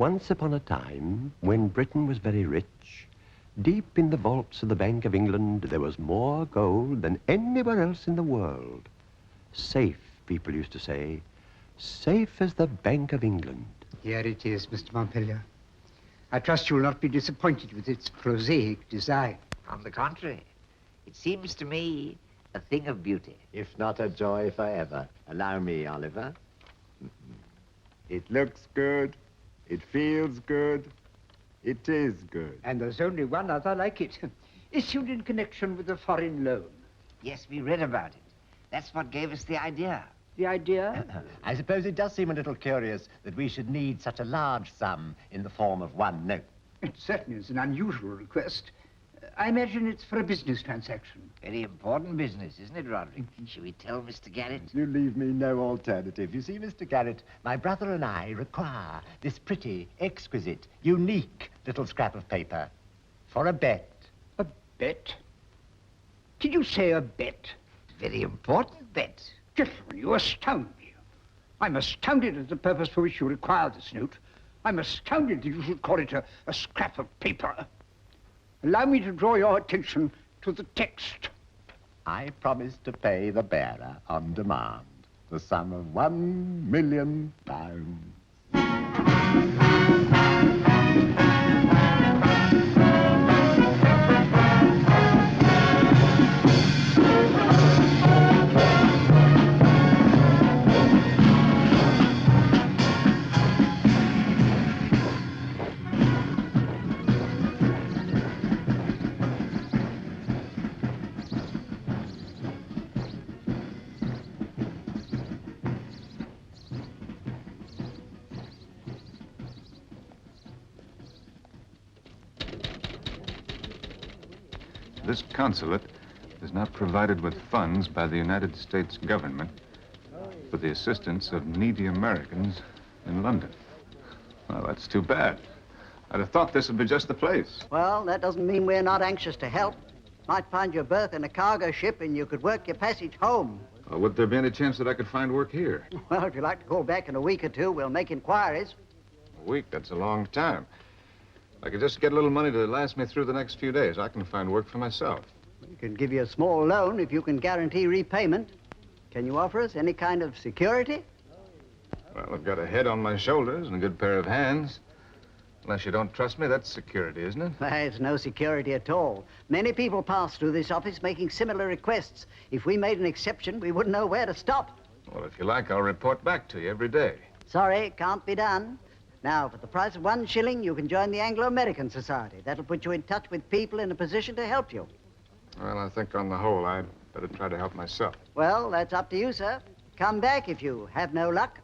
Once upon a time, when Britain was very rich, deep in the vaults of the Bank of England, there was more gold than anywhere else in the world. Safe, people used to say, safe as the Bank of England. Here it is, Mr. Montpelier. I trust you will not be disappointed with its prosaic design. On the contrary, it seems to me a thing of beauty. If not a joy forever. Allow me, Oliver. It looks good. It feels good. It is good. And there's only one other like it, issued in connection with a foreign loan. Yes, we read about it. That's what gave us the idea. The idea? I suppose it does seem a little curious that we should need such a large sum in the form of one note. It certainly is an unusual request. I imagine it's for a business transaction. Very important business, isn't it, Roderick? Shall we tell Mr. Garrett? You leave me no alternative. You see, Mr. Garrett, my brother and I require this pretty, exquisite, unique little scrap of paper for a bet. A bet? Did you say a bet? Very important bet. Gentlemen, you astound me. I'm astounded at the purpose for which you require this note. I'm astounded that you should call it a scrap of paper. Allow me to draw your attention to the text. I promise to pay the bearer on demand the sum of £1 million. This consulate is not provided with funds by the United States government for the assistance of needy Americans in London. Well, that's too bad. I'd have thought this would be just the place. Well, that doesn't mean we're not anxious to help. Might find your berth in a cargo ship and you could work your passage home. Would there be any chance that I could find work here? Well, if you'd like to call back in a week or two, we'll make inquiries. A week? That's a long time. I could just get a little money to last me through the next few days. I can find work for myself. We can give you a small loan if you can guarantee repayment. Can you offer us any kind of security? Well, I've got a head on my shoulders and a good pair of hands. Unless you don't trust me, that's security, isn't it? It's no security at all. Many people pass through this office making similar requests. If we made an exception, we wouldn't know where to stop. Well, if you like, I'll report back to you every day. Sorry, can't be done. Now, for the price of 1 shilling, you can join the Anglo-American Society. That'll put you in touch with people in a position to help you. Well, I think on the whole, I'd better try to help myself. Well, that's up to you, sir. Come back if you have no luck.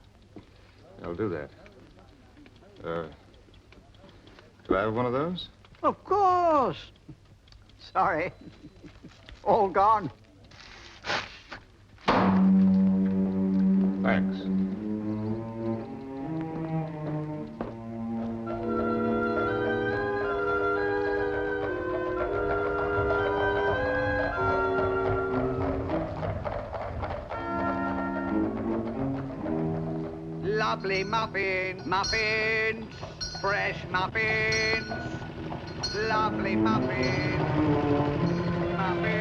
I'll do that. Do I have one of those? Of course. Sorry. All gone. Thanks. Lovely muffins, muffins, fresh muffins, lovely muffins, muffins.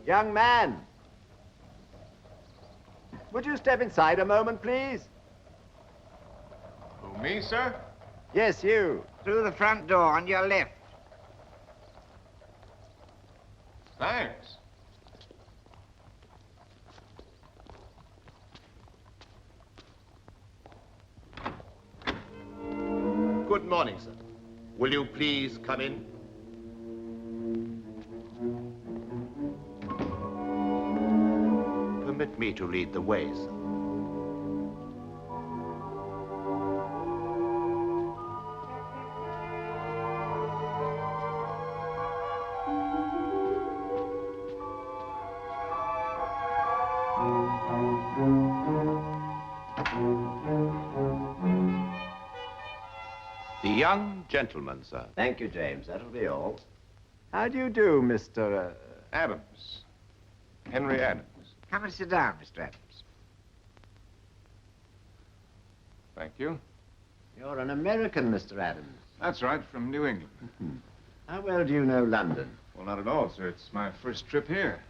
Young man, would you step inside a moment, please? Who, me, sir? Yes, you. Through the front door on your left. Thanks. Good morning, sir. Will you please come in? Permit me to lead the way, sir. The young gentleman, sir. Thank you, James. That'll be all. How do you do, Mr. Adams. Henry Adams. Come and sit down, Mr. Adams. Thank you. You're an American, Mr. Adams. That's right, from New England. How well do you know London? Well, not at all, sir. It's my first trip here.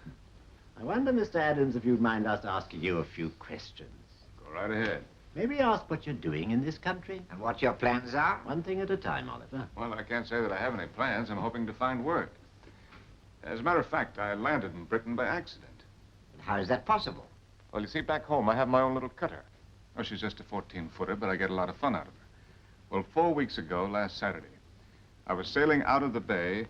I wonder, Mr. Adams, if you'd mind us asking you a few questions. Go right ahead. Maybe ask what you're doing in this country? And what your plans are? One thing at a time, Oliver. Well, I can't say that I have any plans. I'm hoping to find work. As a matter of fact, I landed in Britain by accident. And how is that possible? Well, you see, back home, I have my own little cutter. Oh, she's just a 14-footer, but I get a lot of fun out of her. Well, 4 weeks ago, last Saturday, I was sailing out of the bay.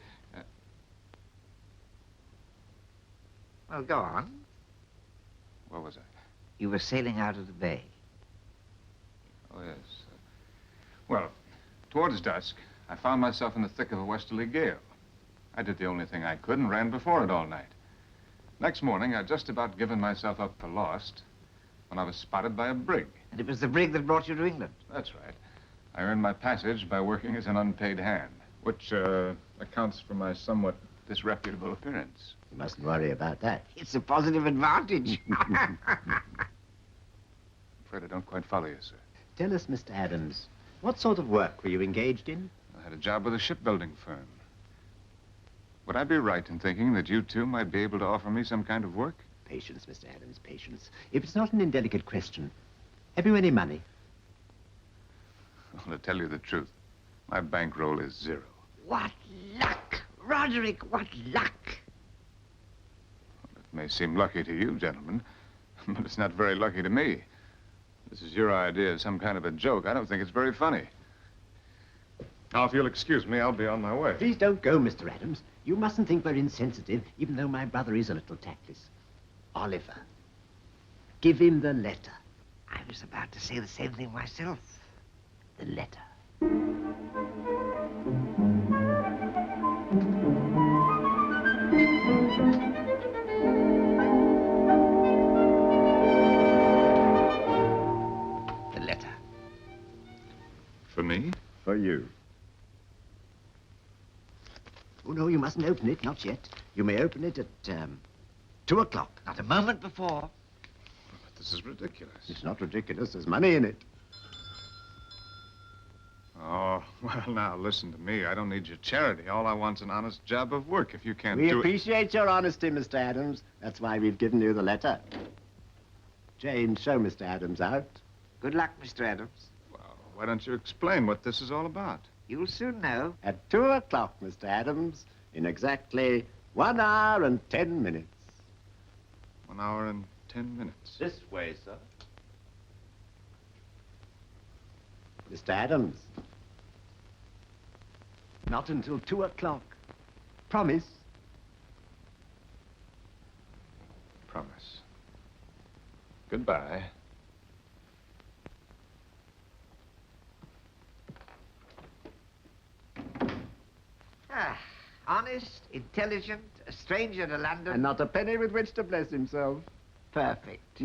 Well, go on. Where was I? You were sailing out of the bay. Oh, yes. Well, towards dusk, I found myself in the thick of a westerly gale. I did the only thing I could and ran before it all night. Next morning, I'd just about given myself up for lost when I was spotted by a brig. And it was the brig that brought you to England. That's right. I earned my passage by working as an unpaid hand, which accounts for my somewhat disreputable appearance. You mustn't worry about that. It's a positive advantage. I'm afraid I don't quite follow you, sir. Tell us, Mr. Adams, what sort of work were you engaged in? I had a job with a shipbuilding firm. Would I be right in thinking that you two might be able to offer me some kind of work? Patience, Mr. Adams, patience. If it's not an indelicate question, have you any money? Well, to tell you the truth, my bankroll is 0. What luck! Roderick, what luck! It may seem lucky to you, gentlemen, but it's not very lucky to me. This is your idea of some kind of a joke. I don't think it's very funny. Now, if you'll excuse me, I'll be on my way. Please don't go, Mr. Adams. You mustn't think we're insensitive, even though my brother is a little tactless. Oliver, give him the letter. I was about to say the same thing myself. The letter. The letter. For me? For you. Oh, no, you mustn't open it, not yet. You may open it at, 2 o'clock. Not a moment before. But this is ridiculous. It's not ridiculous. There's money in it. Oh, well, now, listen to me. I don't need your charity. All I want's an honest job of work. If you can't We do it... appreciate your honesty, Mr. Adams. That's why we've given you the letter. James, show Mr. Adams out. Good luck, Mr. Adams. Well, why don't you explain what this is all about? You'll soon know. At 2 o'clock, Mr. Adams, in exactly 1 hour and 10 minutes. 1 hour and 10 minutes. This way, sir. Mr. Adams. Not until 2 o'clock. Promise. Promise. Goodbye. Ah, honest, intelligent, a stranger to London. And not a penny with which to bless himself. Perfect.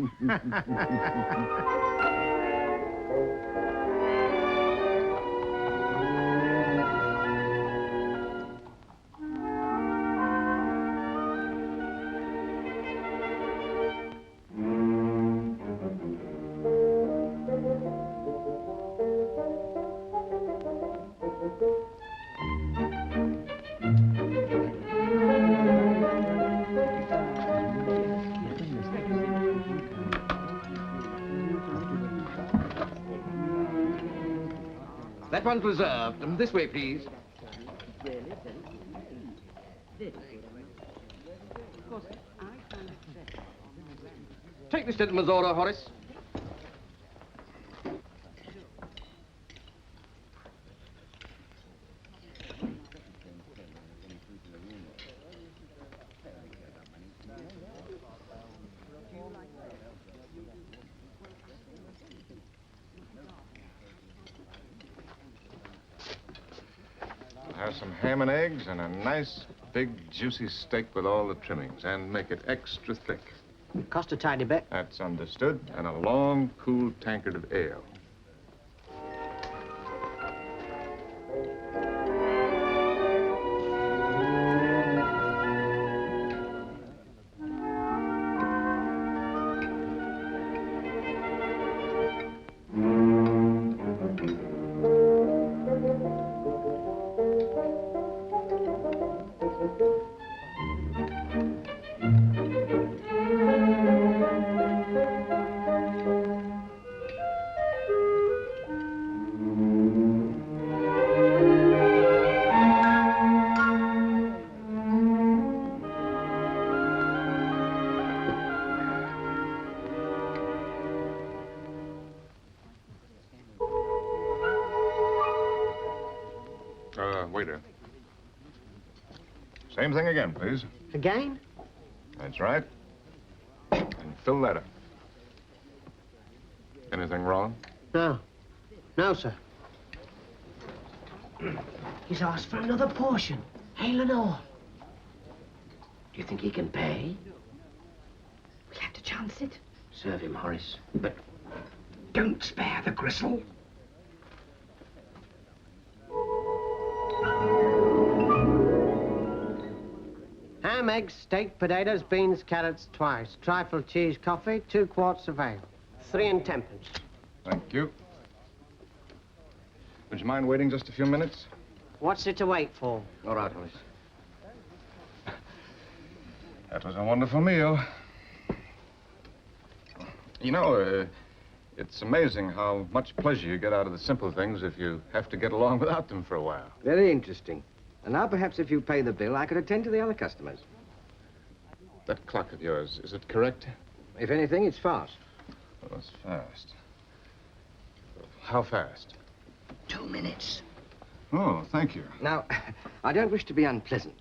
That one's reserved. This way, please. Take this gentleman's order, Horace. I'll have some ham and eggs and a nice, big, juicy steak with all the trimmings, and make it extra thick. Cost a tidy bit. That's understood. And a long, cool tankard of ale. Waiter. Same thing again, please. Again? That's right. And fill that up. Anything wrong? No. No, sir. He's asked for another portion. Ale and all. Do you think he can pay? We'll have to chance it. Serve him, Horace. But Don't spare the gristle. ham, eggs, steak, potatoes, beans, carrots, twice. Trifle cheese, coffee, 2 quarts of ale. 3 and 10 pence. Thank you. Would you mind waiting just a few minutes? What's it to wait for? All right, Horace. That was a wonderful meal. You know, it's amazing how much pleasure you get out of the simple things if you have to get along without them for a while. Very interesting. And now perhaps if you pay the bill, I could attend to the other customers. That clock of yours, is it correct? If anything, it's fast. Oh, it's fast. How fast? 2 minutes. Oh, thank you. Now, I don't wish to be unpleasant,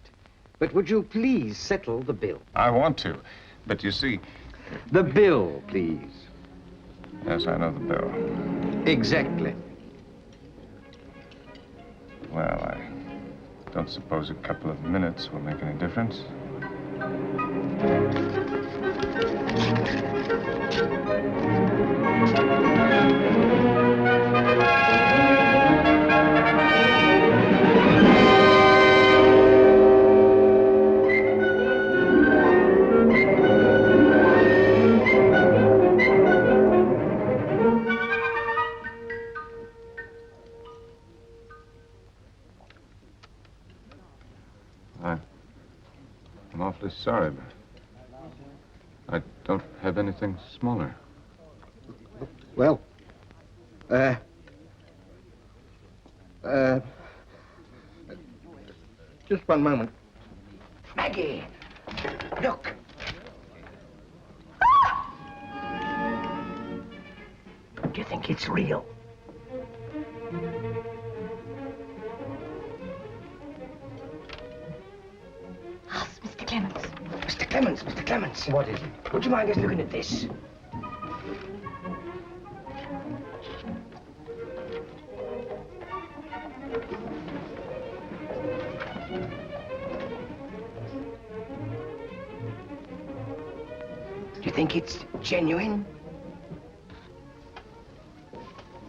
but would you please settle the bill? I want to, but you see... The bill, please. Yes, I know the bill. Exactly. Well, I don't suppose a couple of minutes will make any difference. I'm awfully sorry, but I don't have anything smaller. Well, just one moment. Maggie, look. Do you think it's real? Ask Mr. Clements. Mr. Clements, Mr. Clements. What is it? Would you mind just looking at this? Do you think it's genuine?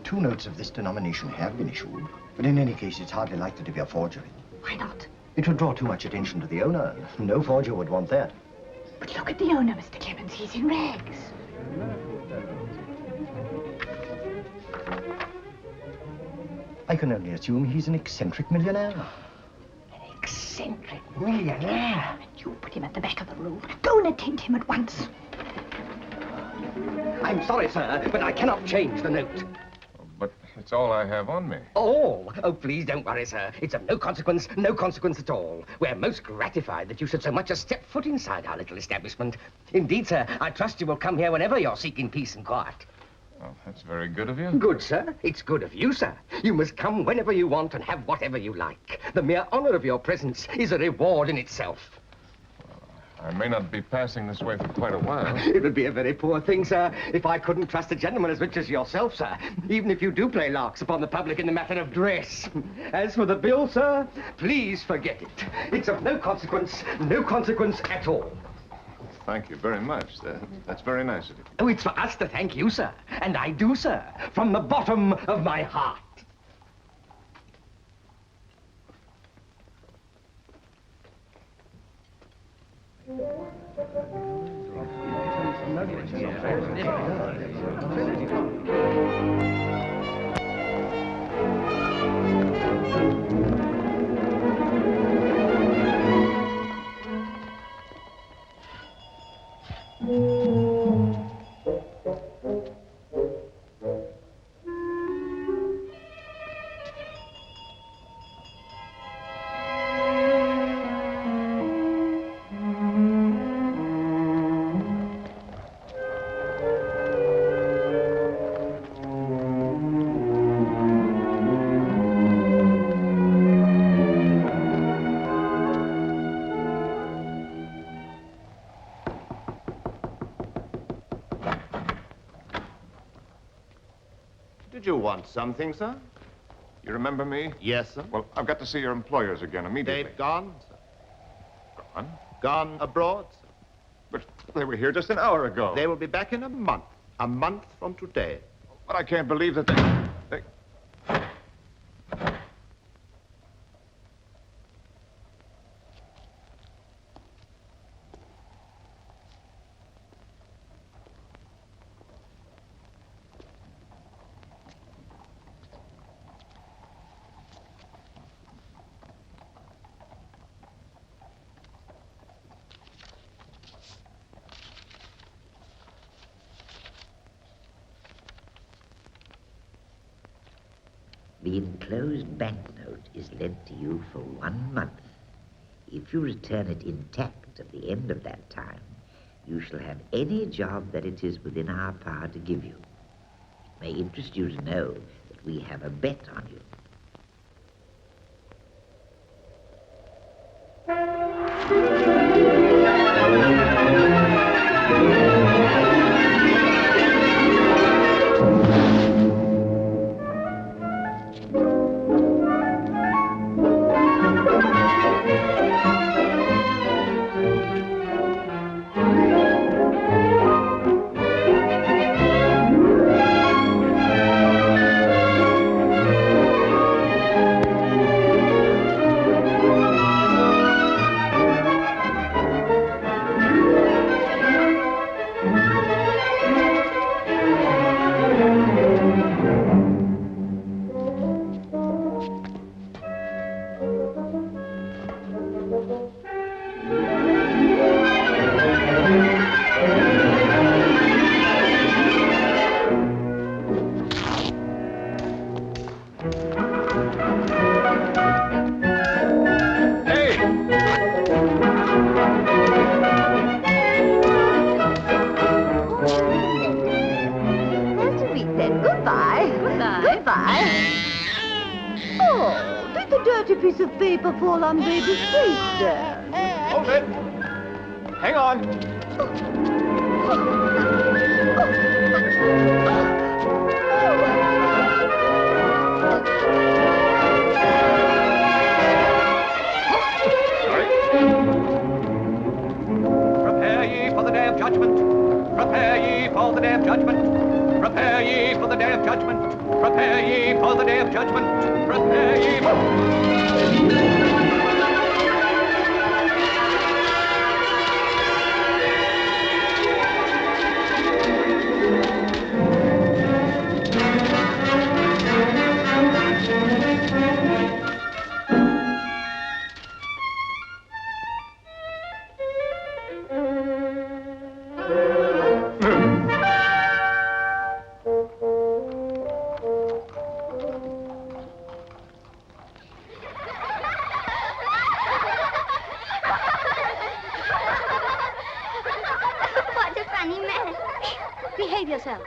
2 notes of this denomination have been issued, but in any case, it's hardly likely to be a forgery. Why not? It would draw too much attention to the owner. No forger would want that. But look at the owner, Mr. Clements. He's in rags. I can only assume he's an eccentric millionaire. An eccentric millionaire. And you put him at the back of the room. Go and attend him at once. I'm sorry, sir, but I cannot change the note. But it's all I have on me. All? Oh, please don't worry, sir. It's of no consequence at all. We're most gratified that you should so much as step foot inside our little establishment. Indeed, sir, I trust you will come here whenever you're seeking peace and quiet. Oh, that's very good of you. Good, sir. It's good of you, sir. You must come whenever you want and have whatever you like. The mere honor of your presence is a reward in itself. I may not be passing this way for quite a while. It would be a very poor thing, sir, if I couldn't trust a gentleman as rich as yourself, sir, even if you do play larks upon the public in the matter of dress. As for the bill, sir, please forget it. It's of no consequence at all. thank you very much. That's very nice of you. Oh, it's for us to thank you, sir. And I do, sir, from the bottom of my heart. Did you want something, sir? You remember me? Yes, sir. Well, I've got to see your employers again immediately. They've gone, sir. Gone? Gone abroad, sir. But they were here just an hour ago. They will be back in a month. A month from today. But I can't believe that they... The enclosed banknote is lent to you for 1 month. If you return it intact at the end of that time, you shall have any job that it is within our power to give you. It may interest you to know that we have a bet on you. Piece of paper fall on baby's face there. Hold it! Hang on! Sorry. Prepare ye for the day of judgment. Prepare ye for the day of judgment. Prepare ye for the day of judgment. Prepare ye for the day of judgment. Prepare ye for... What a funny man. Behave yourselves.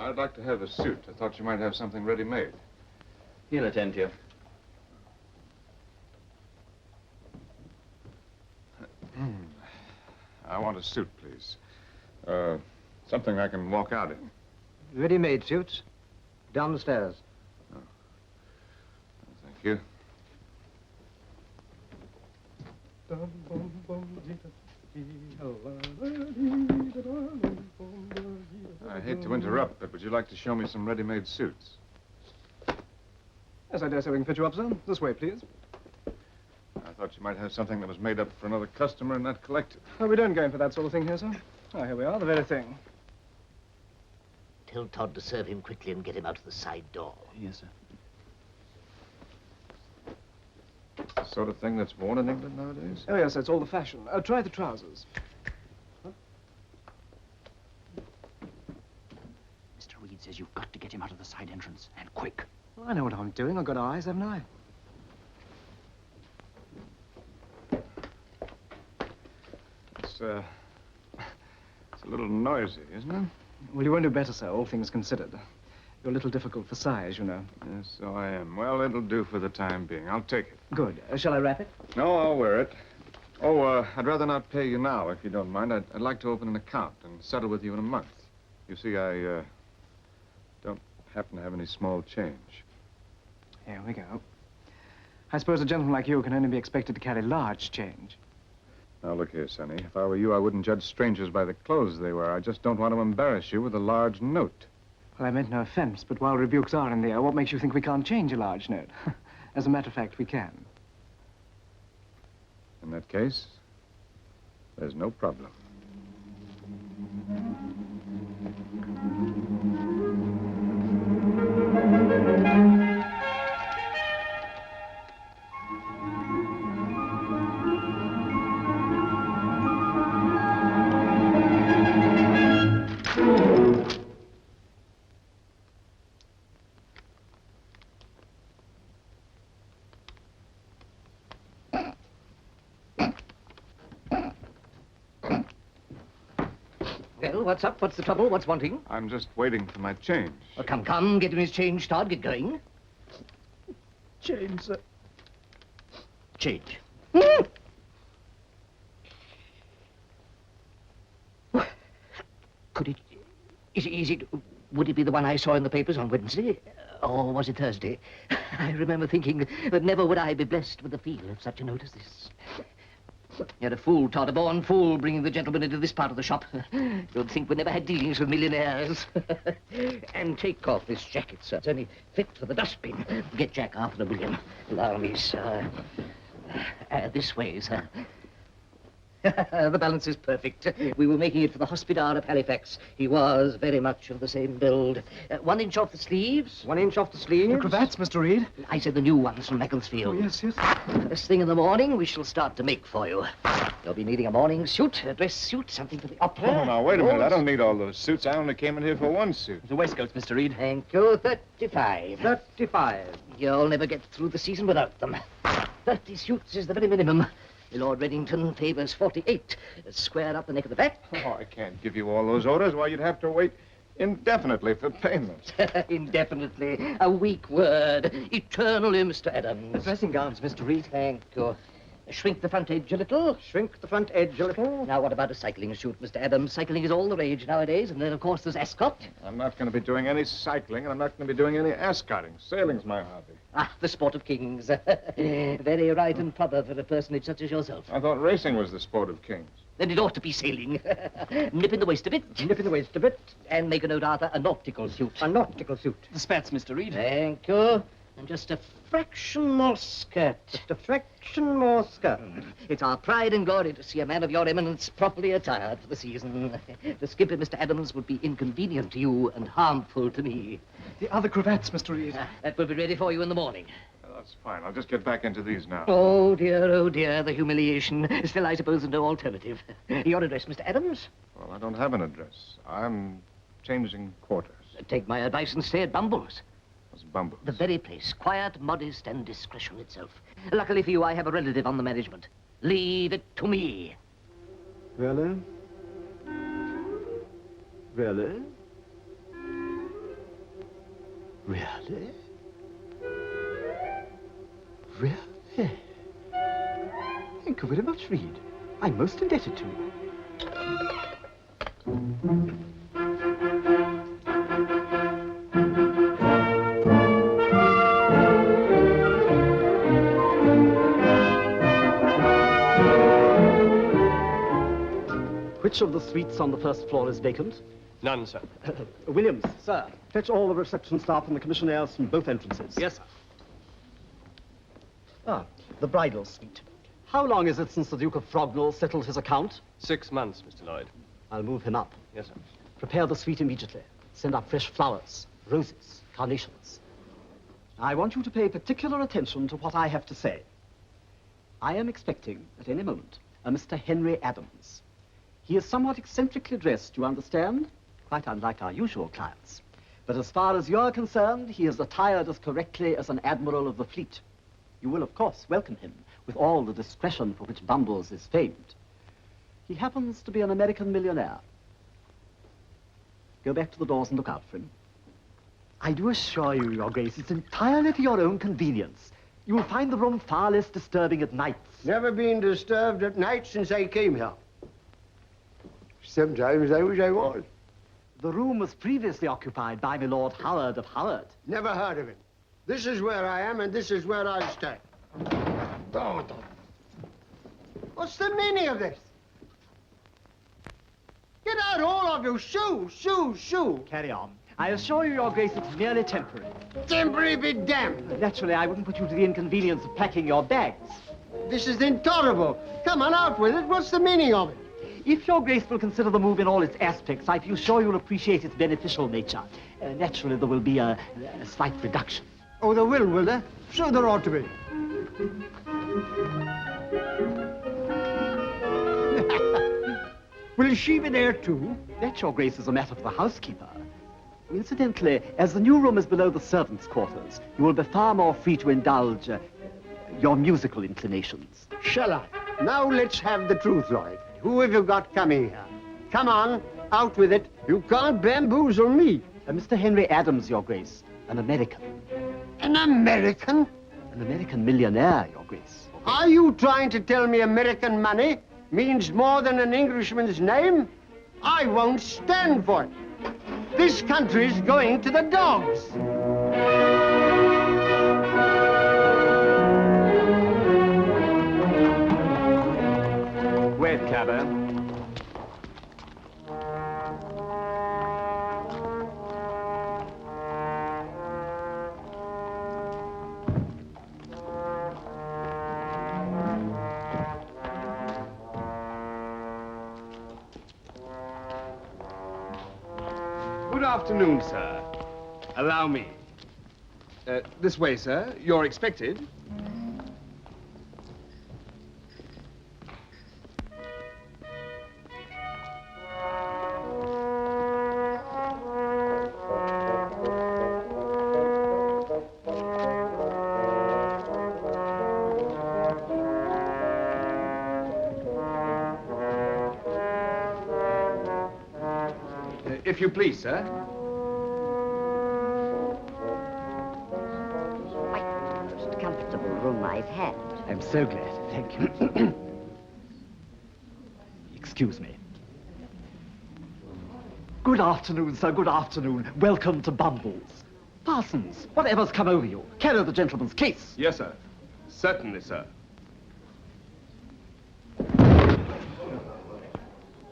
I'd like to have a suit. I thought you might have something ready-made. He'll attend to you. I want a suit, please. Something I can walk out in. Ready-made suits. Down the stairs. Thank you. I hate to interrupt, but would you like to show me some ready-made suits? Yes, I dare say we can fit you up, sir. This way, please. I thought you might have something that was made up for another customer and not collected. Oh, we don't go in for that sort of thing here, sir. Oh, here we are, the very thing. Tell Todd to serve him quickly and get him out of the side door. Yes, sir. The sort of thing that's worn in England nowadays? Oh, yes, that's all the fashion. Try the trousers. Mr. Reed says you've got to get him out of the side entrance, and quick. Well, I know what I'm doing. I've got eyes, haven't I? It's a little noisy, isn't it? Well, you won't do better, sir, all things considered. You're a little difficult for size, you know. Yes, so I am. Well, it'll do for the time being. I'll take it. Good. Shall I wrap it? No, I'll wear it. Oh, I'd rather not pay you now, if you don't mind. I'd like to open an account and settle with you in a month. You see, I don't happen to have any small change. Here we go. I suppose a gentleman like you can only be expected to carry large change. Now, look here, Sonny. If I were you, I wouldn't judge strangers by the clothes they wear. I just don't want to embarrass you with a large note. Well, I meant no offense, but while rebukes are in the air, what makes you think we can't change a large note? As a matter of fact, we can. In that case, there's no problem. Well, what's up? What's the trouble? What's wanting? I'm just waiting for my change. Oh, come, get him his change, Todd. Get going. Change, sir. Change. Could it... Would it be the one I saw in the papers on Wednesday? Or was it Thursday? I remember thinking that never would I be blessed with the feel of such a note as this. You're a fool, Todd, a born fool, bringing the gentleman into this part of the shop. You'd think we never had dealings with millionaires. And take off this jacket, sir. It's only fit for the dustbin. Get Jack $500,000. Allow me, sir. This way, sir. The balance is perfect. We were making it for the Hospodar of Halifax. He was very much of the same build. 1 inch off the sleeves. 1 inch off the sleeves. The cravats, Mr. Reed. I said the new ones from Macclesfield. Oh, yes, yes. First thing in the morning, we shall start to make for you. You'll be needing a morning suit, a dress suit, something for the opera. Oh, now, wait a minute. I don't need all those suits. I only came in here for one suit. The waistcoats, Mr. Reed. Thank you. 35. 35. You'll never get through the season without them. 30 suits is the very minimum. Lord Reddington favors 48. Square up the neck of the back. Oh, I can't give you all those orders. Why, you'd have to wait indefinitely for payment. Indefinitely. A weak word. Eternally, Mr. Adams. Dressing gowns, Mr. Reed. Thank you. Shrink the front edge a little. Shrink the front edge a little. Now, what about a cycling suit, Mr. Adams? Cycling is all the rage nowadays. And then, of course, there's Ascot. I'm not going to be doing any cycling, and I'm not going to be doing any ascotting. Sailing's my hobby. Ah, the sport of kings. Very right and proper for a personage such as yourself. I thought racing was the sport of kings. Then it ought to be sailing. Nip in the waist a bit. Nip in the waist a bit. And make a note, Arthur, a nautical suit. A nautical suit. The spats, Mr. Reed. Thank you. And just a fraction more skirt. Just a fraction more skirt. It's our pride and glory to see a man of your eminence properly attired for the season. To skip it, Mr. Adams, would be inconvenient to you and harmful to me. The other cravats, Mr. Reed. That will be ready for you in the morning. That's fine. I'll just get back into these now. Oh, dear, the humiliation. Still, I suppose there's no alternative. Your address, Mr. Adams? Well, I don't have an address. I'm changing quarters. Take my advice and stay at Bumble's. What's Bumble's? The very place. Quiet, modest, and discretion itself. Luckily for you, I have a relative on the management. Leave it to me. Really? Really? Really? Really? Thank you very much, Reed. I'm most indebted to you. Which of the suites on the first floor is vacant? None, sir. Williams. Sir. Fetch all the reception staff and the commissionaires from both entrances. Yes, sir. Ah, the bridal suite. How long is it since the Duke of Frognall settled his account? 6 months, Mr. Lloyd. I'll move him up. Yes, sir. Prepare the suite immediately. Send up fresh flowers, roses, carnations. I want you to pay particular attention to what I have to say. I am expecting, at any moment, a Mr. Henry Adams. He is somewhat eccentrically dressed, you understand? Quite unlike our usual clients. But as far as you're concerned, he is attired as correctly as an admiral of the fleet. You will, of course, welcome him with all the discretion for which Bumbles is famed. He happens to be an American millionaire. Go back to the doors and look out for him. I do assure you, Your Grace, it's entirely to your own convenience. You will find the room far less disturbing at nights. Never been disturbed at night since I came here. Sometimes I wish I was. The room was previously occupied by my Lord Howard of Howard. Never heard of him. This is where I am, and this is where I stay. What's the meaning of this? Get out, all of you! Shoo, shoo, shoo! Carry on. I assure you, Your Grace, it's merely temporary. Temporary be damned! Naturally, I wouldn't put you to the inconvenience of packing your bags. This is intolerable. Come on, out with it. What's the meaning of it? If Your Grace will consider the move in all its aspects, I feel sure you'll appreciate its beneficial nature. Naturally, there will be a slight reduction. Oh, there will there? So there ought to be. Will she be there, too? That, Your Grace, is a matter for the housekeeper. Incidentally, as the new room is below the servants' quarters, you will be far more free to indulge your musical inclinations. Shall I? Now let's have the truth, Lloyd. Who have you got coming here? Come on, out with it. You can't bamboozle me. Mr. Henry Adams, Your Grace, an American. An American? An American millionaire, Your Grace. Are you trying to tell me American money means more than an Englishman's name? I won't stand for it. This country's going to the dogs. Wait, cabby. Good afternoon, sir. Allow me. This way, sir. You're expected. If you please, sir. Quite the most comfortable room I've had. I'm so glad. Thank you. Excuse me. Good afternoon, sir. Good afternoon. Welcome to Bumbles. Parsons, whatever's come over you? Carry the gentleman's case. Yes, sir. Certainly, sir.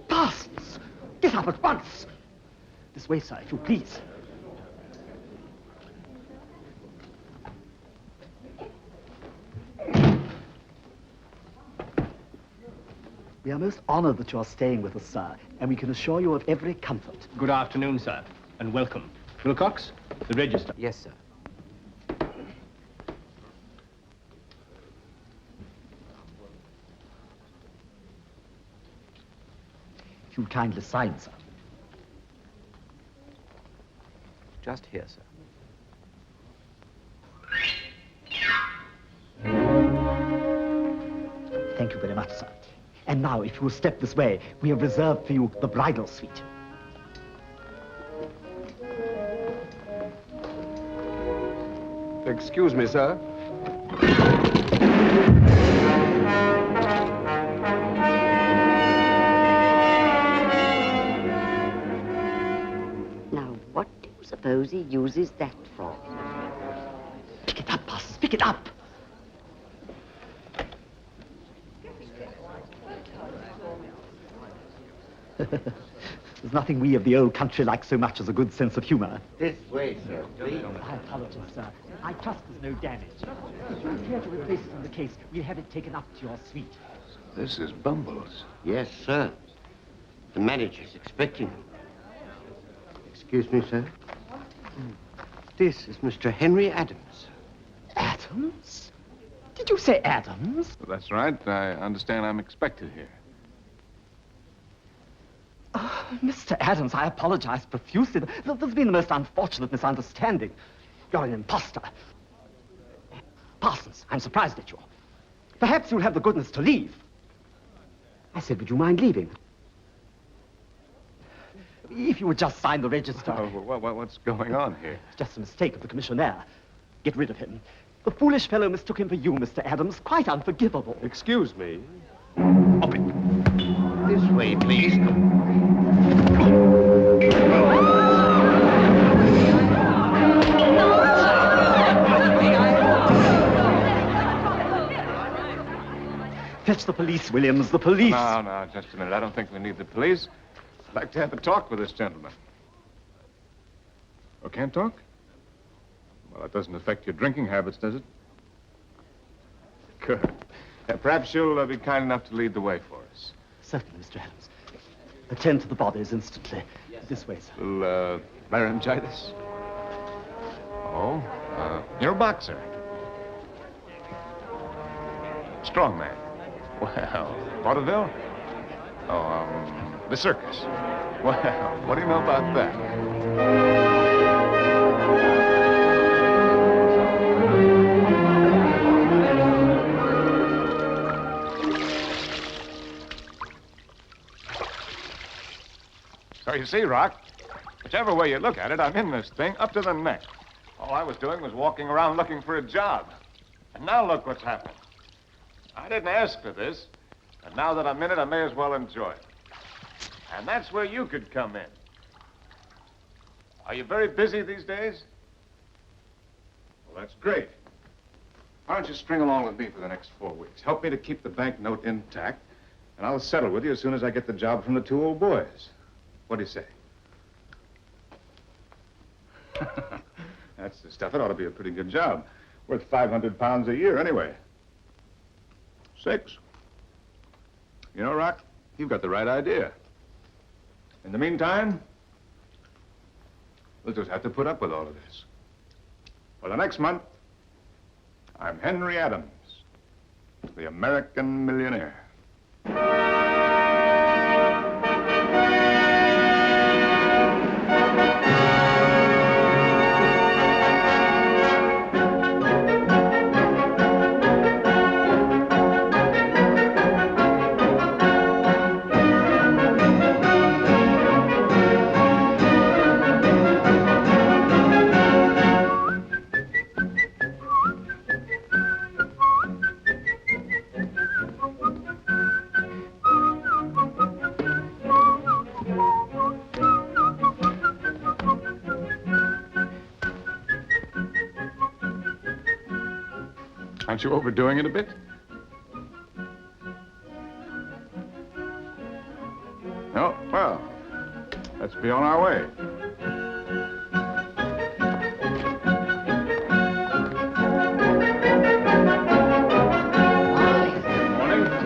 Parsons, get up at once. This way, sir, if you please. We are most honored that you are staying with us, sir, and we can assure you of every comfort. Good afternoon, sir, and welcome. Wilcox, the register. Yes, sir. If you'll kindly sign, sir. Just here, sir. Thank you very much, sir. And now, if you will step this way, we have reserved for you the bridal suite. Excuse me, sir. Now, what do you suppose he uses that for? Pick it up, Parsons, pick it up. There's nothing we of the old country like so much as a good sense of humor. This way, sir, please. I apologize, sir. I trust there's no damage. If you care to replace it in the case, we'll have it taken up to your suite. This is Bumbles. Yes, sir. The manager's expecting him. Excuse me, sir. This is Mr. Henry Adams. Adams? Did you say Adams? That's right. I understand I'm expected here. Oh, Mr. Adams, I apologize profusely. There's been the most unfortunate misunderstanding. You're an imposter. Parsons, I'm surprised at you. Perhaps you'll have the goodness to leave. I said, would you mind leaving? If you would just sign the register. Oh, what's going on here? Just a mistake of the commissionaire. Get rid of him. The foolish fellow mistook him for you, Mr. Adams. Quite unforgivable. Excuse me. Up it. This way, please. Fetch the police, Williams, the police. No, just a minute. I don't think we need the police. I'd like to have a talk with this gentleman. Oh, can't talk? Well, that doesn't affect your drinking habits, does it? Good. Perhaps you'll be kind enough to lead the way for us. Certainly, Mr. Adams. Attend to the bodies instantly. This way, sir. Will, laryngitis? Oh, you're a boxer. Strong man. Well, vaudeville? Oh, the circus. Well, what do you know about that? So you see, Rock, whichever way you look at it, I'm in this thing up to the neck. All I was doing was walking around looking for a job. And now look what's happened. I didn't ask for this, and now that I'm in it, I may as well enjoy it. And that's where you could come in. Are you very busy these days? Well, that's great. Why don't you string along with me for the next 4 weeks? Help me to keep the banknote intact, and I'll settle with you as soon as I get the job from the 2 old boys. What do you say? That's the stuff. It ought to be a pretty good job. Worth 500 pounds a year, anyway. 6. You know, Rock, you've got the right idea. In the meantime, we'll just have to put up with all of this. For the next month, I'm Henry Adams, the American millionaire. Aren't you overdoing it a bit? No? Well, let's be on our way.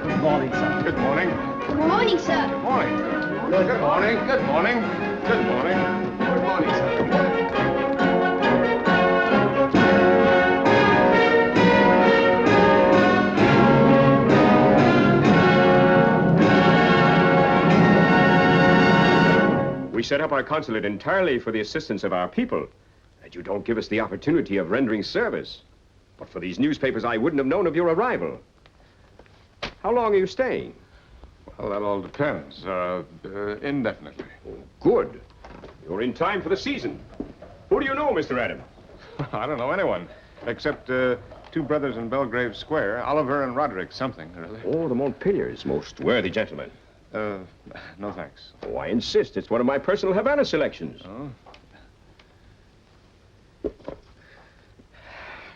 Good morning, sir. Good morning. Good morning, sir. Good morning. Good morning. Good morning. Good morning. Good morning, sir. Good morning. We set up our consulate entirely for the assistance of our people, and you don't give us the opportunity of rendering service. But for these newspapers, I wouldn't have known of your arrival. How long are you staying? Well, that all depends. Indefinitely. Oh, good. You're in time for the season. Who do you know, Mr. Adams? I don't know anyone. Except two brothers in Belgrave Square, Oliver and Roderick something or other. Oh, the Montpeliers, most worthy gentlemen. No thanks. Oh, I insist. It's one of my personal Havana selections. Oh?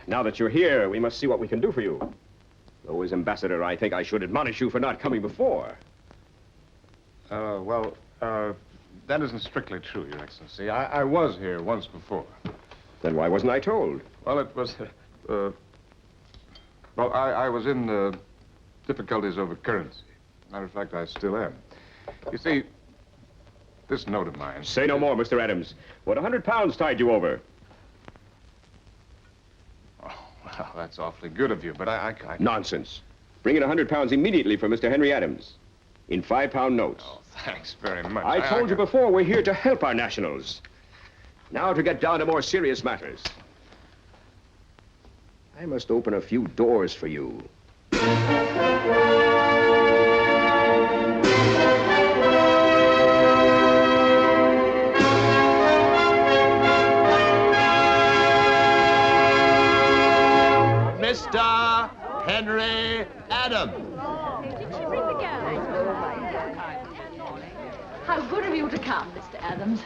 Now that you're here, we must see what we can do for you. Though as ambassador, I think I should admonish you for not coming before. That isn't strictly true, Your Excellency. I was here once before. Then why wasn't I told? Well, it was, I was in difficulties over currency. Matter of fact, I still am. You see, this note of mine... Say no more, Mr. Adams. What, £100 tied you over? Oh, well, that's awfully good of you, but I... Nonsense. Bring in £100 immediately for Mr. Henry Adams. In £5 notes. Oh, thanks very much. I told you before, we're here to help our nationals. Now to get down to more serious matters. I must open a few doors for you. Mr. Henry Adams. How good of you to come, Mr. Adams.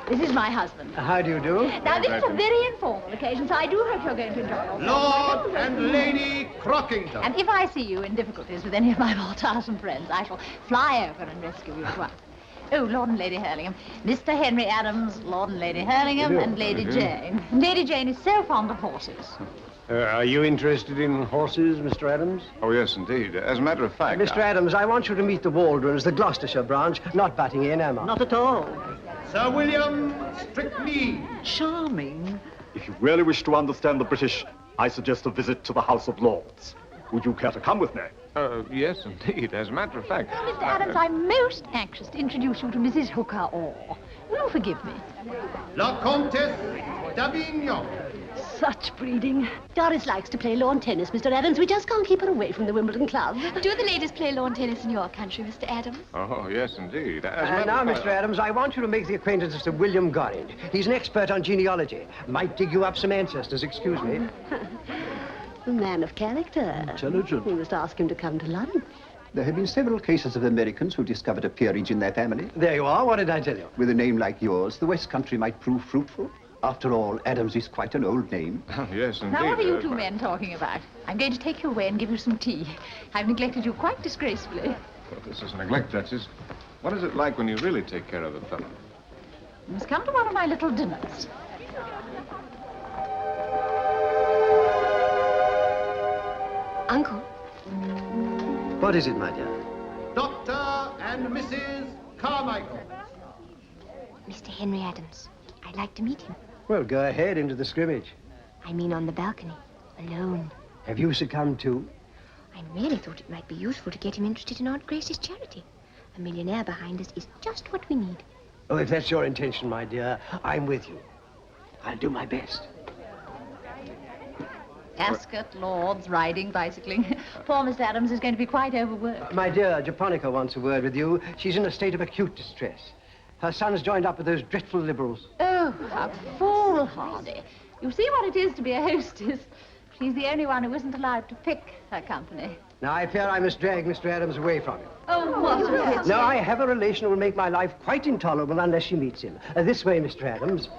This is my husband. How do you do? Now, this is a very informal occasion, so I do hope you're going to enjoy yourself. Lord and Lady Crockington. And if I see you in difficulties with any of my more tiresome friends, I shall fly over and rescue you at once. Oh, Lord and Lady Hurlingham. Mr. Henry Adams, Lord and Lady Hurlingham, and Lady Jane. Lady Jane is so fond of horses. Are you interested in horses, Mr. Adams? Oh, yes, indeed. As a matter of fact... Mr. Adams, I want you to meet the Waldrons, the Gloucestershire branch, not butting in, am I? Not at all. Sir William Strictly. Charming. If you really wish to understand the British, I suggest a visit to the House of Lords. Would you care to come with me? Yes, indeed. As a matter of fact... Well, Mr. Adams, I'm most anxious to introduce you to Mrs. Hooker Orr. Will you forgive me? La Comtesse d'Avignon. Such breeding. Doris likes to play lawn tennis, Mr. Adams. We just can't keep her away from the Wimbledon Club. Do the ladies play lawn tennis in your country, Mr. Adams? Oh, yes, indeed. Now, Mr. Adams, I want you to make the acquaintance of Sir William Gorringe. He's an expert on genealogy. Might dig you up some ancestors, excuse me. A man of character. Intelligent. We must ask him to come to lunch. There have been several cases of Americans who discovered a peerage in their family. There you are. What did I tell you? With a name like yours, the West Country might prove fruitful. After all, Adams is quite an old name. Oh, yes, indeed. Now, what are you two men talking about? I'm going to take you away and give you some tea. I've neglected you quite disgracefully. Well, this is neglect, Duchess. What is it like when you really take care of a fellow? You must come to one of my little dinners. Uncle. What is it, my dear? Dr. and Mrs. Carmichael. Mr. Henry Adams. I'd like to meet him. Well, go ahead into the scrimmage. I mean on the balcony, alone. Have you succumbed too? I really thought it might be useful to get him interested in Aunt Grace's charity. A millionaire behind us is just what we need. Oh, if that's your intention, my dear, I'm with you. I'll do my best. Ascot, Lords, riding, bicycling. Poor Mr. Adams is going to be quite overworked. My dear, Japonica wants a word with you. She's in a state of acute distress. Her son's joined up with those dreadful liberals. Oh, how foolhardy. You see what it is to be a hostess. She's the only one who isn't allowed to pick her company. Now, I fear I must drag Mr. Adams away from him. Oh, what a pity. Now, I have a relation who will make my life quite intolerable unless she meets him. This way, Mr. Adams.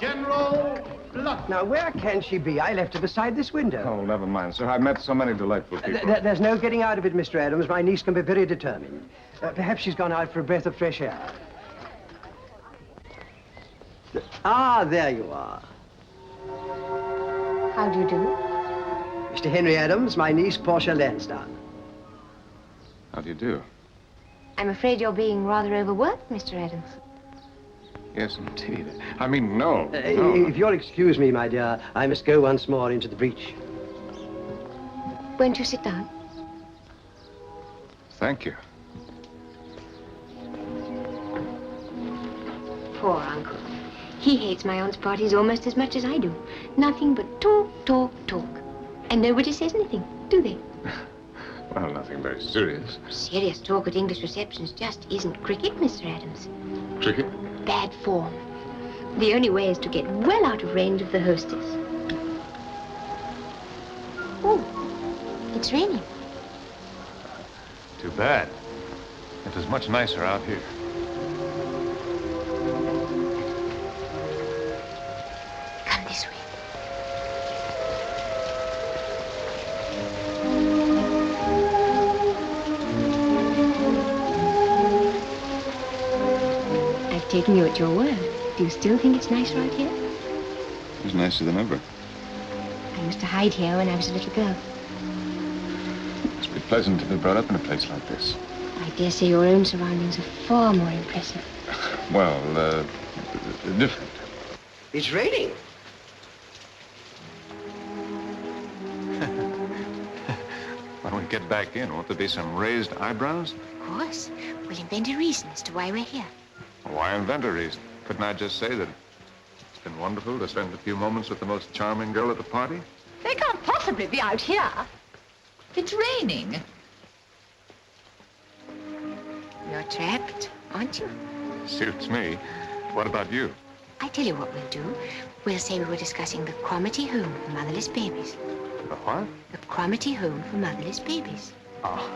General Blunt. Now, where can she be? I left her beside this window. Oh, never mind, sir. I've met so many delightful people. There's no getting out of it, Mr. Adams. My niece can be very determined. Perhaps she's gone out for a breath of fresh air. Ah, there you are. How do you do? Mr. Henry Adams, my niece, Portia Lansdowne. How do you do? I'm afraid you're being rather overworked, Mr. Adams. Yes, indeed. I mean, no. If you'll excuse me, my dear, I must go once more into the breach. Won't you sit down? Thank you. Poor uncle. He hates my aunt's parties almost as much as I do. Nothing but talk, talk, talk. And nobody says anything, do they? Well, nothing very serious. Serious talk at English receptions just isn't cricket, Mr. Adams. Cricket? Bad form. The only way is to get well out of range of the hostess. Oh, it's raining. Too bad. It was much nicer out here. Come this way. I've taken you at your word. Do you still think it's nice right here? It was nicer than ever. I used to hide here when I was a little girl. It must be pleasant to be brought up in a place like this. I dare say your own surroundings are far more impressive. Well, different. It's raining. When we get back in, won't there be some raised eyebrows? Of course. We'll invent a reason as to why we're here. Why invent a reason? Couldn't I just say that it's been wonderful to spend a few moments with the most charming girl at the party? They can't possibly be out here. It's raining. You're trapped, aren't you? Suits me. What about you? I tell you what we'll do. We'll say we were discussing the Cromarty Home for Motherless Babies. The what? The Cromarty Home for Motherless Babies. Oh,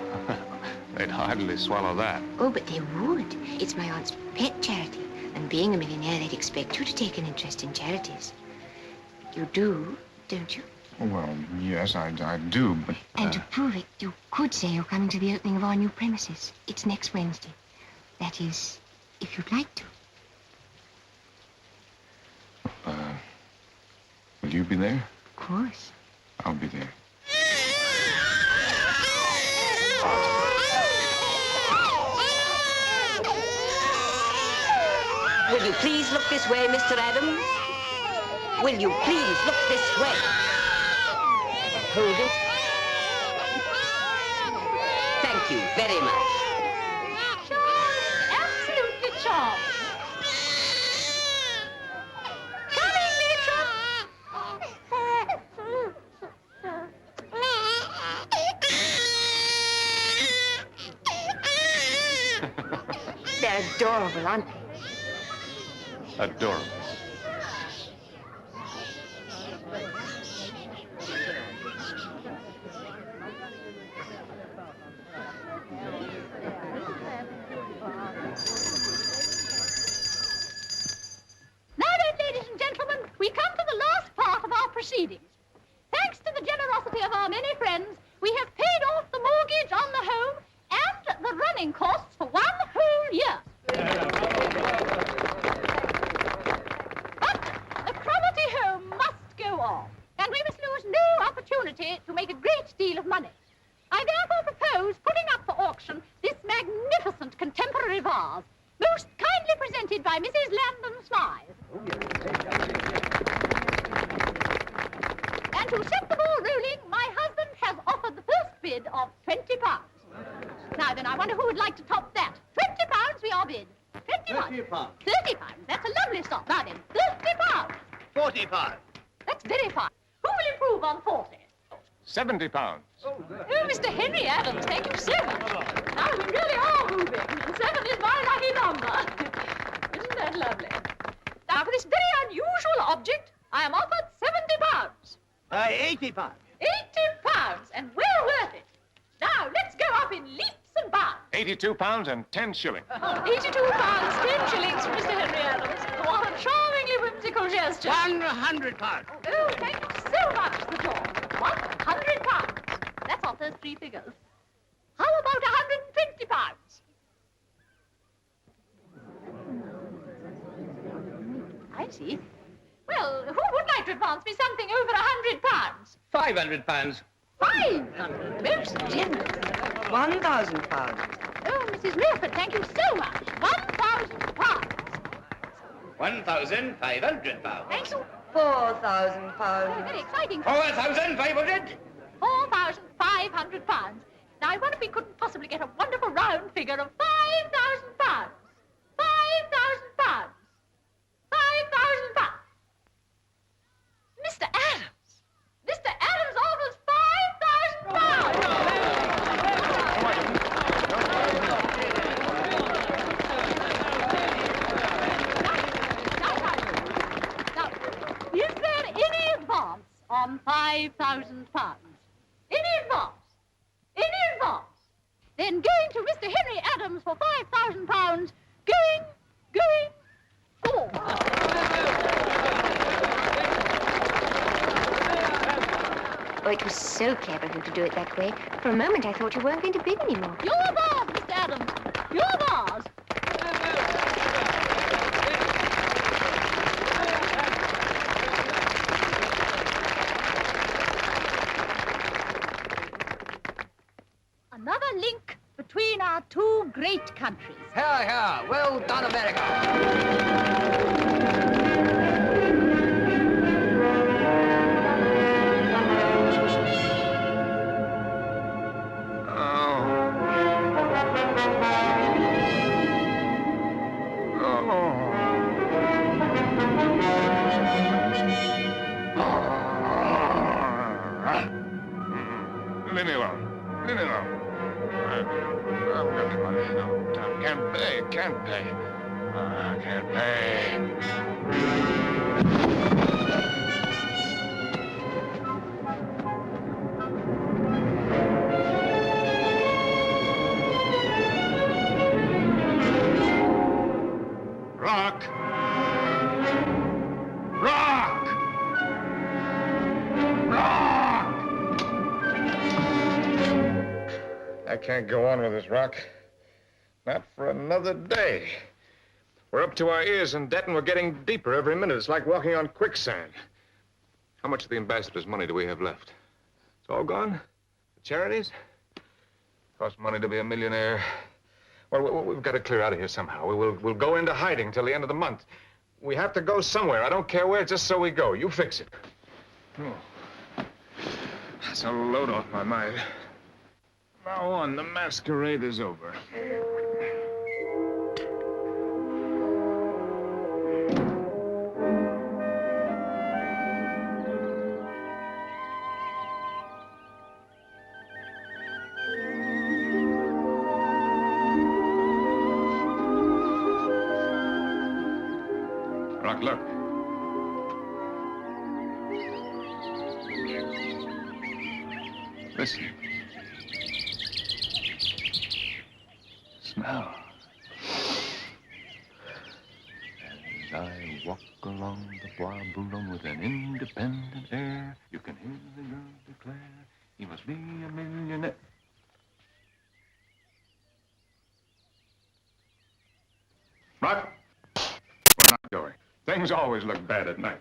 they'd hardly swallow that. Oh, but they would. It's my aunt's pet charity. And being a millionaire, they'd expect you to take an interest in charities. You do, don't you? Well, yes, I do, but... And to prove it, you could say you're coming to the opening of our new premises. It's next Wednesday. That is, if you'd like to. Will you be there? Of course. I'll be there. Will you please look this way, Mr. Adams? Will you please look this way? Hold it. Thank you very much. Absolutely charming. Coming, Mitra. They're adorable, aren't they? Adorable. Now then, ladies and gentlemen, we come to the last part of our proceedings. Thanks to the generosity of our many friends, we have paid off the mortgage on the home and the running costs for 1 whole year. But the Cromarty home must go on, and we must lose no opportunity to make a great deal of money. I therefore propose putting up for auction this magnificent contemporary vase, most kindly presented by Mrs. Landon Smythe. And to set the ball rolling, my husband has offered the first bid of £20. Now then, I wonder who would like to top that. £20 we are bid. 21. £30. £30. That's a lovely stop. Now then, £30. £40. That's very fine. Who will improve on 40? £70. Oh, Mr. Henry Adams, thank you so much. Now we really are moving, and 7 is my lucky number. Isn't that lovely? Now, for this very unusual object, I am offered £70. £80. £80, and well worth it. Now, let's go up in leaps and bounds. £82 and 10 shillings. £82, 10 shillings from Mr. Henry Adams. What a charmingly whimsical gesture. £100. Oh, thank you so much, Sir George. £100. That's off those 3 figures. How about £120? I see. Well, who would like to advance me something over £100? £500. 500. Most generous. £1,000. Oh, Mrs. Milford, thank you so much. £1,000. £1,500. Thank you. £4,000. Very exciting. 4,500. £4,500. Now, I wonder if we couldn't possibly get a wonderful round figure of £5,000. £5,000. £5,000. Mr. Adams! Mr. Adams offers £5,000. Now, is there any advance on £5,000? Adams for £5,000. Going, go. Oh, it was so clever of you to do it that way. For a moment, I thought you weren't going to bid anymore. You're bars, Mr. Adams. You're bars. Another link between our two great countries. Here, here. Well done, America. Leave me alone. Leave me alone. I've got the money. No, I can't pay. Can't pay. I can't pay. Rock! Rock! Rock! I can't go on with this, Rock. Not for another day. We're up to our ears in debt, and we're getting deeper every minute. It's like walking on quicksand. How much of the ambassador's money do we have left? It's all gone? The charities? Costs money to be a millionaire. Well, we've got to clear out of here somehow. We'll go into hiding till the end of the month. We have to go somewhere. I don't care where, just so we go. You fix it. Oh. That's a load off my mind. Now on, the masquerade is over. Rock, look. Listen. Smell. As I walk along the Bois Boulogne with an independent air, you can hear the girl declare he must be a millionaire. Rock, we're not going. Things always look bad at night.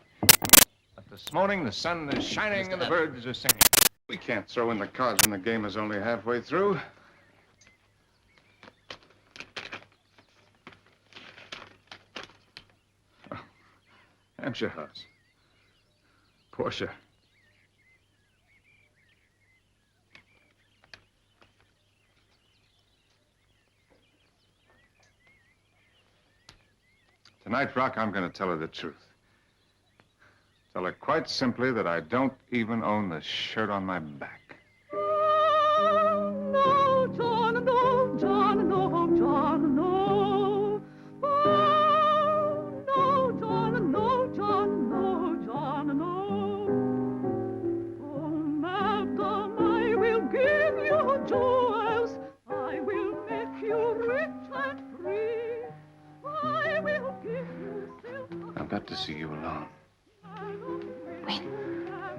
But this morning, the sun is shining and the birds are singing. We can't throw in the cards when the game is only halfway through. Oh, Hampshire House. Portia. Tonight, Rock, I'm going to tell her the truth. Tell her quite simply that I don't even own the shirt on my back. No, John, no, John, no, John, no. Oh, no, John, no, John, no, John, no. Oh, madam, I will give you jewels. I will make you rich and free. I will give you silver. I've got to see you alone. When?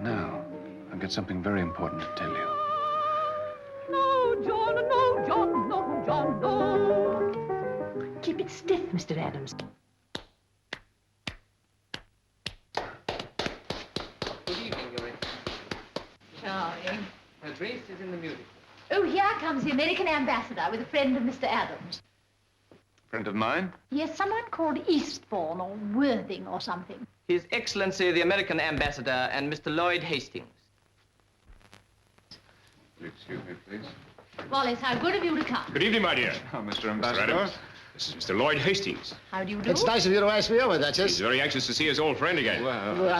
Now, I've got something very important to tell you. No, John, no, John, no, John, no. Keep it stiff, Mr. Adams. Good evening, Your Excellency. Charming. Her Grace is in the music. Oh, here comes the American ambassador with a friend of Mr. Adams. Friend of mine? Yes, someone called Eastbourne or Worthing or something. His Excellency, the American ambassador, and Mr. Lloyd Hastings. Excuse me, please. Wallace, how good of you to come. Good evening, my dear. Oh, Mr. Mr. Ambassador. Adams. This is Mr. Lloyd Hastings. How do you do? It's nice of you to ask me over, Duchess. He's very anxious to see his old friend again.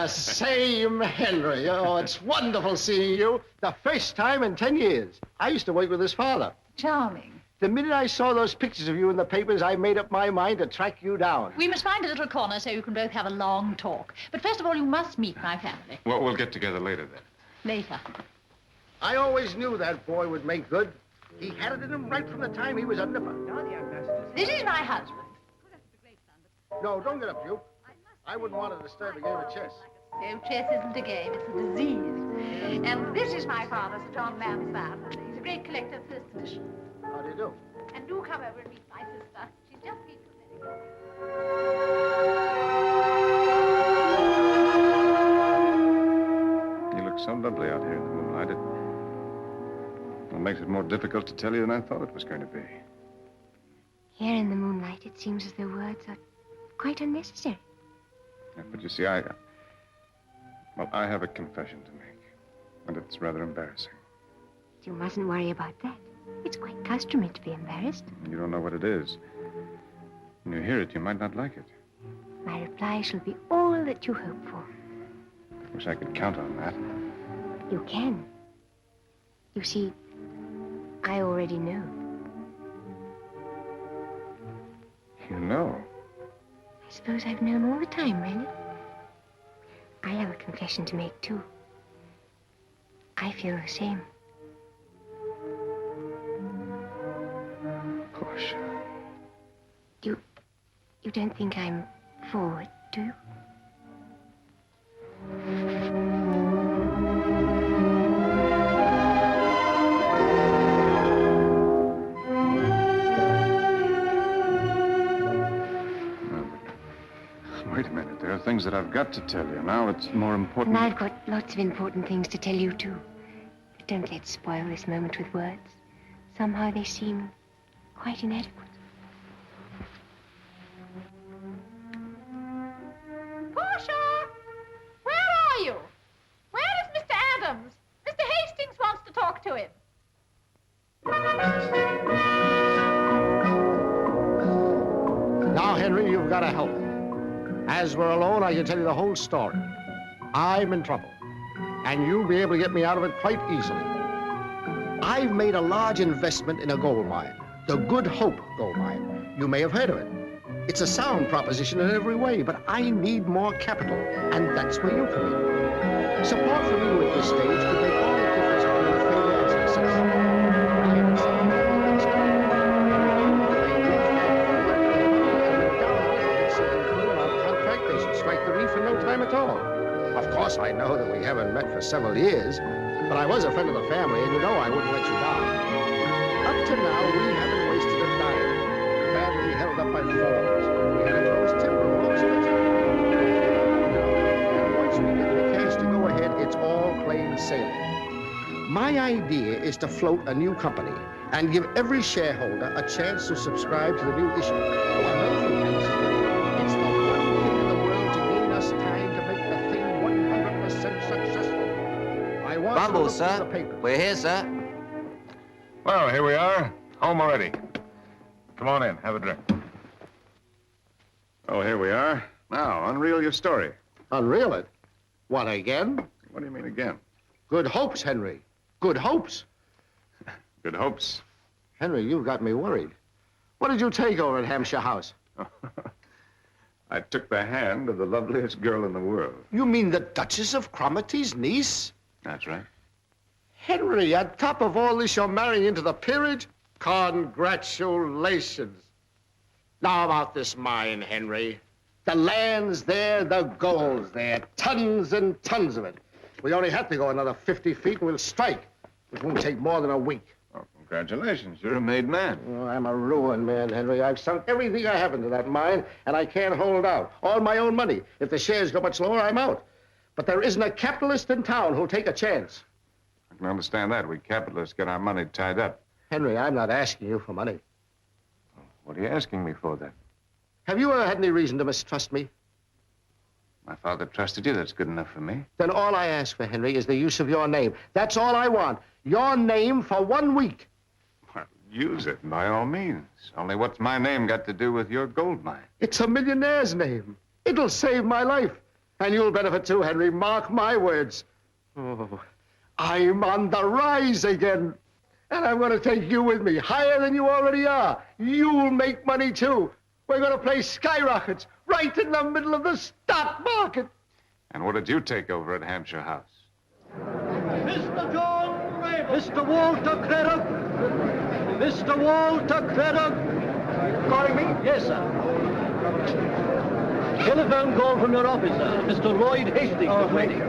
Same, Henry. Oh, it's wonderful seeing you. The first time in 10 years. I used to work with his father. Charming. The minute I saw those pictures of you in the papers, I made up my mind to track you down. We must find a little corner so you can both have a long talk. But first of all, you must meet my family. Well, we'll get together later then. Later. I always knew that boy would make good. He had it in him right from the time he was a nipper. This is my husband. No, don't get up, Duke. I wouldn't want to disturb a game of chess. Oh, chess isn't a game, it's a disease. And this is my father, Sir John Lansdowne. He's a great collector of first edition. How do you do? And do come over and meet my sister. She's just been to America. You look so lovely out here in the moonlight. It makes it more difficult to tell you than I thought it was going to be. Here in the moonlight, it seems as though words are quite unnecessary. Yeah, but you see, well, I have a confession to make, and it's rather embarrassing. You mustn't worry about that. It's quite customary to be embarrassed. You don't know what it is. When you hear it, you might not like it. My reply shall be all that you hope for. I wish I could count on that. You can. You see, I already know. You know? I suppose I've known all the time, really. I have a confession to make, too. I feel the same. Portia. You don't think I'm forward, do you? Wait a minute. There are things that I've got to tell you. Now it's more important. And I've got lots of important things to tell you, too. But don't let's spoil this moment with words. Somehow they seem quite inadequate. Portia! Where are you? Where is Mr. Adams? Mr. Hastings wants to talk to him. Now, Henry, you've got to help me. As we're alone, I can tell you the whole story. I'm in trouble, and you'll be able to get me out of it quite easily. I've made a large investment in a gold mine, the Good Hope gold mine. You may have heard of it. It's a sound proposition in every way, but I need more capital, and that's where you come in. Support from you at this stage could make all the difference between failure and success. I am strike the reef in no time at all. Of course, I know that we haven't met for several years, but I was a friend of the family, and you know I wouldn't let you down. Up to now, we haven't wasted a dime. Badly held up by forms. We had enclosed timber walls of it. And once we get the cash to go ahead, it's all plain sailing. My idea is to float a new company and give every shareholder a chance to subscribe to the new issue. Oh, another thing, it's the one thing in the world to gain us time to make the thing 100% successful. I want Bumble, to sir. We're here, sir. Well, here we are. Home already. Come on in. Have a drink. Oh, here we are. Now, unreel your story. Unreel it? What, again? What do you mean again? Good hopes, Henry. Good hopes. Good hopes. Henry, you've got me worried. What did you take over at Hampshire House? I took the hand of the loveliest girl in the world. You mean the Duchess of Cromarty's niece? That's right. Henry, on top of all this, you're marrying into the peerage? Congratulations. Now about this mine, Henry. The land's there, the gold's there. Tons and tons of it. We only have to go another 50 feet and we'll strike. It won't take more than a week. Oh, congratulations. You're a made man. Oh, I'm a ruined man, Henry. I've sunk everything I have into that mine, and I can't hold out. All my own money. If the shares go much lower, I'm out. But there isn't a capitalist in town who'll take a chance. I can understand that. We capitalists get our money tied up. Henry, I'm not asking you for money. What are you asking me for, then? Have you ever had any reason to mistrust me? My father trusted you. That's good enough for me. Then all I ask for, Henry, is the use of your name. That's all I want. Your name for 1 week. Well, use it, by all means. Only what's my name got to do with your gold mine? It's a millionaire's name. It'll save my life. And you'll benefit too, Henry. Mark my words. Oh, I'm on the rise again. And I'm going to take you with me, higher than you already are. You'll make money, too. We're going to play skyrockets right in the middle of the stock market. And what did you take over at Hampshire House? Mr. John Raven. Mr. Walter Craddock. Mr. Walter Craddock. Calling me? Yes, sir. Telephone call from your office, sir. Mr. Lloyd Hastings is waiting.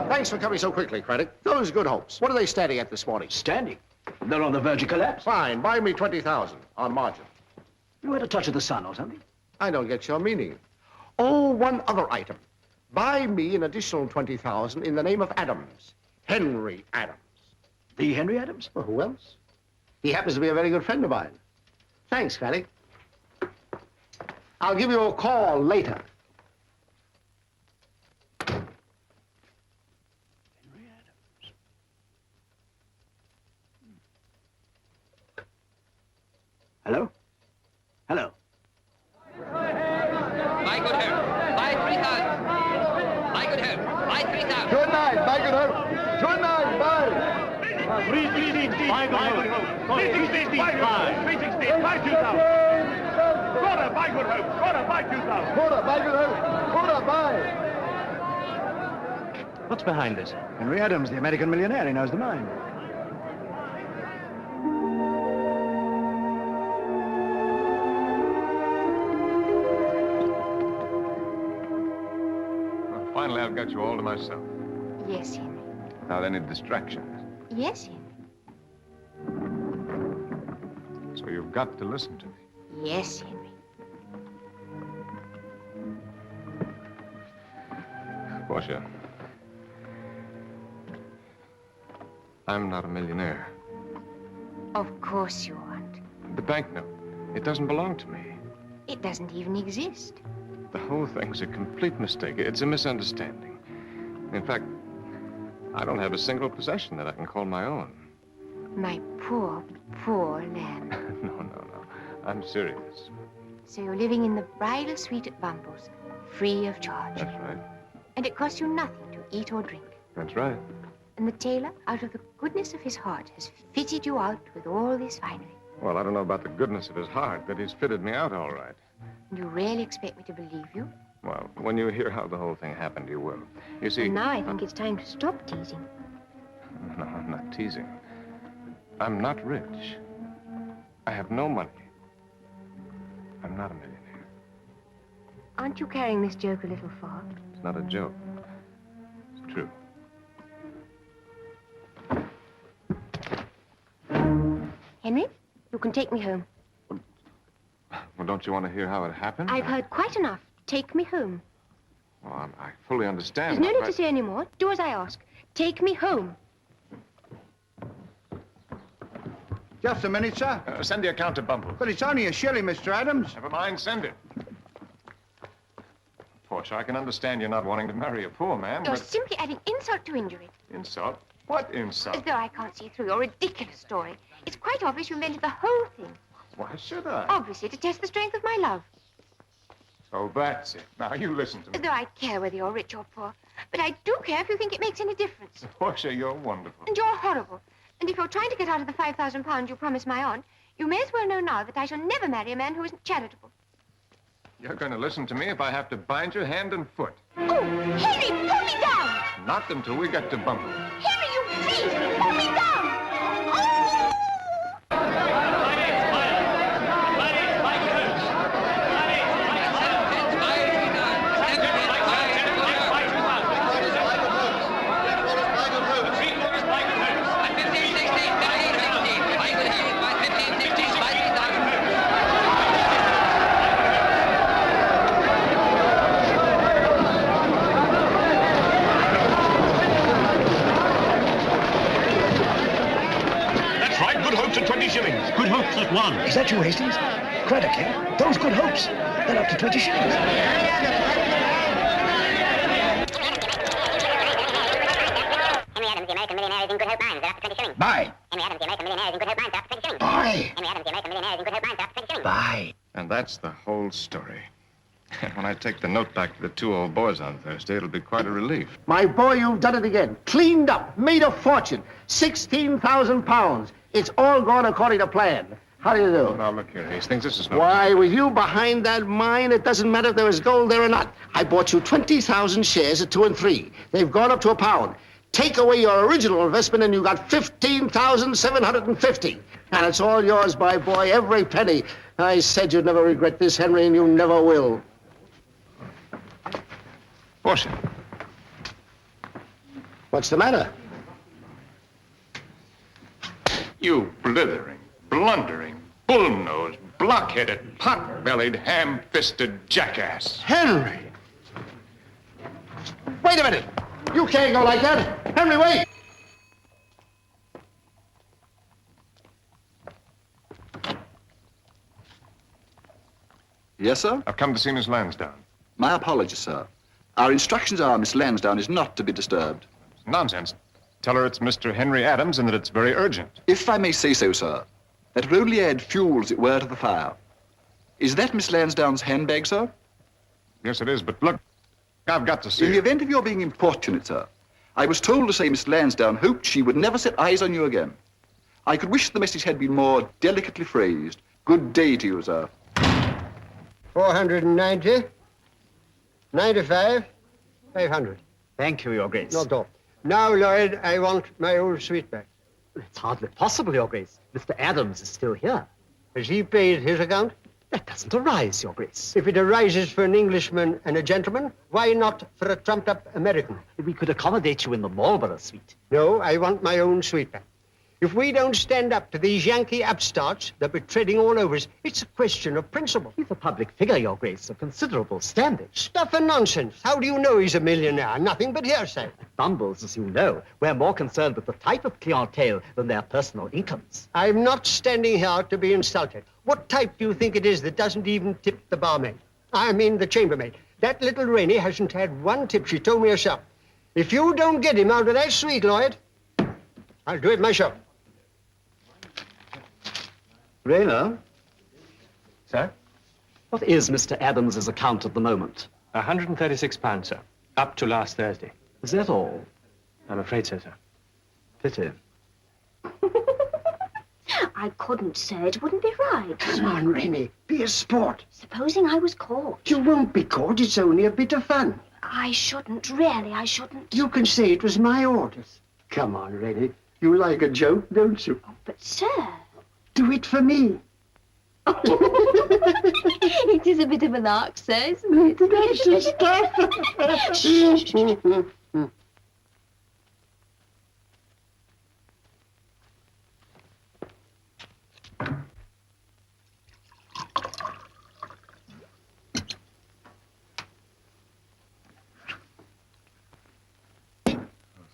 Thanks for coming so quickly, Craddock. Those Good Hopes, what are they standing at this morning? Standing? They're on the verge of collapse. Fine. Buy me 20,000 on margin. You had a touch of the sun or something? I don't get your meaning. Oh, one other item. Buy me an additional 20,000 in the name of Adams. Henry Adams. The Henry Adams? Well, who else? He happens to be a very good friend of mine. Thanks, Craddock. I'll give you a call later. Hello? Hello? My good hope, buy 3,000. My good hope, buy 3,000. Good night, my good hope. Good night, bye. 360, buy good hope. 360, buy 360, buy 2,000. Quarter, buy good hope. Quarter, buy 2,000. Quarter, buy good hope. Quarter, buy. What's behind this? Henry Adams, the American millionaire. He knows the mine. Finally, I've got you all to myself. Yes, Henry. Without any distractions. Yes, Henry. So you've got to listen to me. Yes, Henry. Portia, I'm not a millionaire. Of course you aren't. The banknote, it doesn't belong to me. It doesn't even exist. The whole thing's a complete mistake. It's a misunderstanding. In fact, I don't have a single possession that I can call my own. My poor, poor lamb. No. I'm serious. So you're living in the bridal suite at Bumble's, free of charge. That's right. And it costs you nothing to eat or drink. That's right. And the tailor, out of the goodness of his heart, has fitted you out with all this finery. Well, I don't know about the goodness of his heart, but he's fitted me out all right. And you really expect me to believe you? Well, when you hear how the whole thing happened, you will. You see... And now I think it's time to stop teasing. No, I'm not teasing. I'm not rich. I have no money. I'm not a millionaire. Aren't you carrying this joke a little far? It's not a joke. It's true. Henry, you can take me home. Well, don't you want to hear how it happened? I've heard quite enough. Take me home. Well, I fully understand. There's no need but to say any more. Do as I ask. Take me home. Just a minute, sir. Send the account to Bumble. But it's only a shilling, Mr. Adams. Never mind, send it. Portia, I can understand you're not wanting to marry a poor man, You're but... simply adding insult to injury. Insult? What As insult? though I can't see through your ridiculous story. It's quite obvious you invented the whole thing. Why should I? Obviously, to test the strength of my love. So that's it. Now, you listen to me. As though I care whether you're rich or poor. But I do care if you think it makes any difference. Portia, you're wonderful. And you're horrible. And if you're trying to get out of the £5,000 you promised my aunt, you may as well know now that I shall never marry a man who isn't charitable. You're going to listen to me if I have to bind you hand and foot. Oh, Henry, pull me down! Not until we get to Bumble. Henry, you please, pull me down! Good Hopes at one. Is that you, Hastings? Craddock, eh? Those Good Hopes. They're up to 20 shillings. Henry Adams, the American millionaire, is in Good Hope Mines. They're up to 20 shillings. Buy. Henry Adams, the American millionaire, is in Good Hope Mines. They're up to 20 shillings. Buy. Henry Adams, the American millionaire, is in Good Hope Mines. They're up to 20 shillings. Buy. And that's the whole story. When I take the note back to the two old boys on Thursday, it'll be quite a relief. My boy, you've done it again. Cleaned up, made a fortune. 16,000 pounds. It's all gone according to plan. How do you do? Now, look here, Hastings, this is no... Why, with you behind that mine, it doesn't matter if there was gold there or not. I bought you 20,000 shares at 2 and 3. They've gone up to £1. Take away your original investment and you got 15,750. And it's all yours, my boy, every penny. I said you'd never regret this, Henry, and you never will. Portia. What's the matter? You blithering, blundering, bull-nosed, block-headed, pot-bellied, ham-fisted jackass. Henry! Wait a minute! You can't go like that! Henry, wait! Yes, sir? I've come to see Miss Lansdowne. My apologies, sir. Our instructions are Miss Lansdowne is not to be disturbed. Nonsense. Tell her it's Mr. Henry Adams and that it's very urgent. If I may say so, sir, that would only add fuel, as it were, to the fire. Is that Miss Lansdowne's handbag, sir? Yes, it is, but look, I've got to see In her. the event of your being importunate, sir, I was told to say Miss Lansdowne hoped she would never set eyes on you again. I could wish the message had been more delicately phrased. Good day to you, sir. 490, 95, 500. Thank you, Your Grace. Not all. Now, Lloyd, I want my old suite back. It's hardly possible, Your Grace. Mr. Adams is still here. Has he paid his account? That doesn't arise, Your Grace. If it arises for an Englishman and a gentleman, why not for a trumped-up American? We could accommodate you in the Marlborough suite. No, I want my own suite back. If we don't stand up to these Yankee upstarts, they'll be treading all over us. It's a question of principle. He's a public figure, Your Grace, of considerable standing. Stuff and nonsense. How do you know he's a millionaire? Nothing but hearsay. Bumbles, as you know, we're more concerned with the type of clientele than their personal incomes. I'm not standing here to be insulted. What type do you think it is that doesn't even tip the barmaid? I mean the chambermaid. That little Rainey hasn't had one tip. She told me herself. If you don't get him out of that suite, Lloyd, I'll do it myself. Rayner? Sir? What is Mr. Adams's account at the moment? £136, sir. Up to last Thursday. Is that all? I'm afraid so, sir. Pity. I couldn't, sir. It wouldn't be right. Come on, Rainey. Be a sport. Supposing I was caught. You won't be caught. It's only a bit of fun. I shouldn't, really, I shouldn't. You can say it was my orders. Come on, Rainey. You like a joke, don't you? But, sir... Do it for me. It is a bit of a lark, sir, isn't it?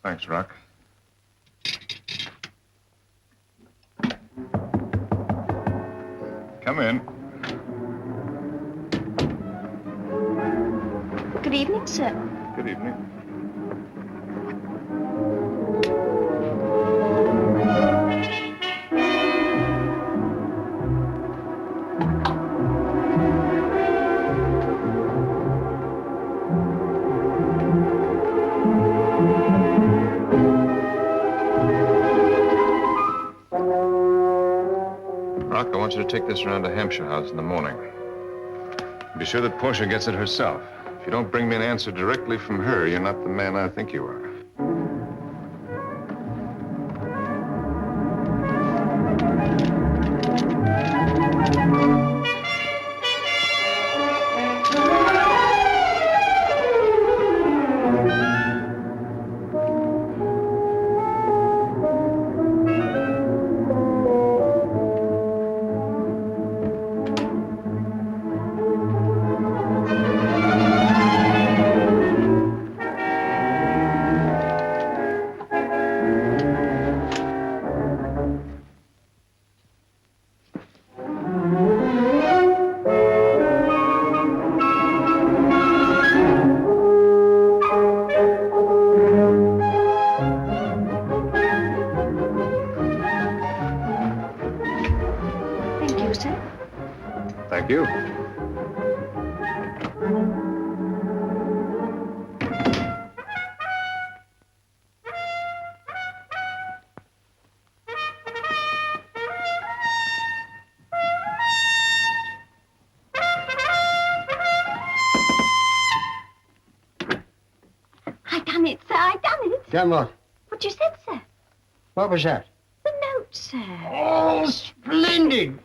Thanks, Rock. Come in. Good evening, sir. Good evening. Rock, I want you to take this around to Hampshire House in the morning. Be sure that Portia gets it herself. If you don't bring me an answer directly from her, you're not the man I think you are. Thank you. I done it, sir, I done it. Done what? what you said, sir. What was that? The note, sir. Oh, splendid!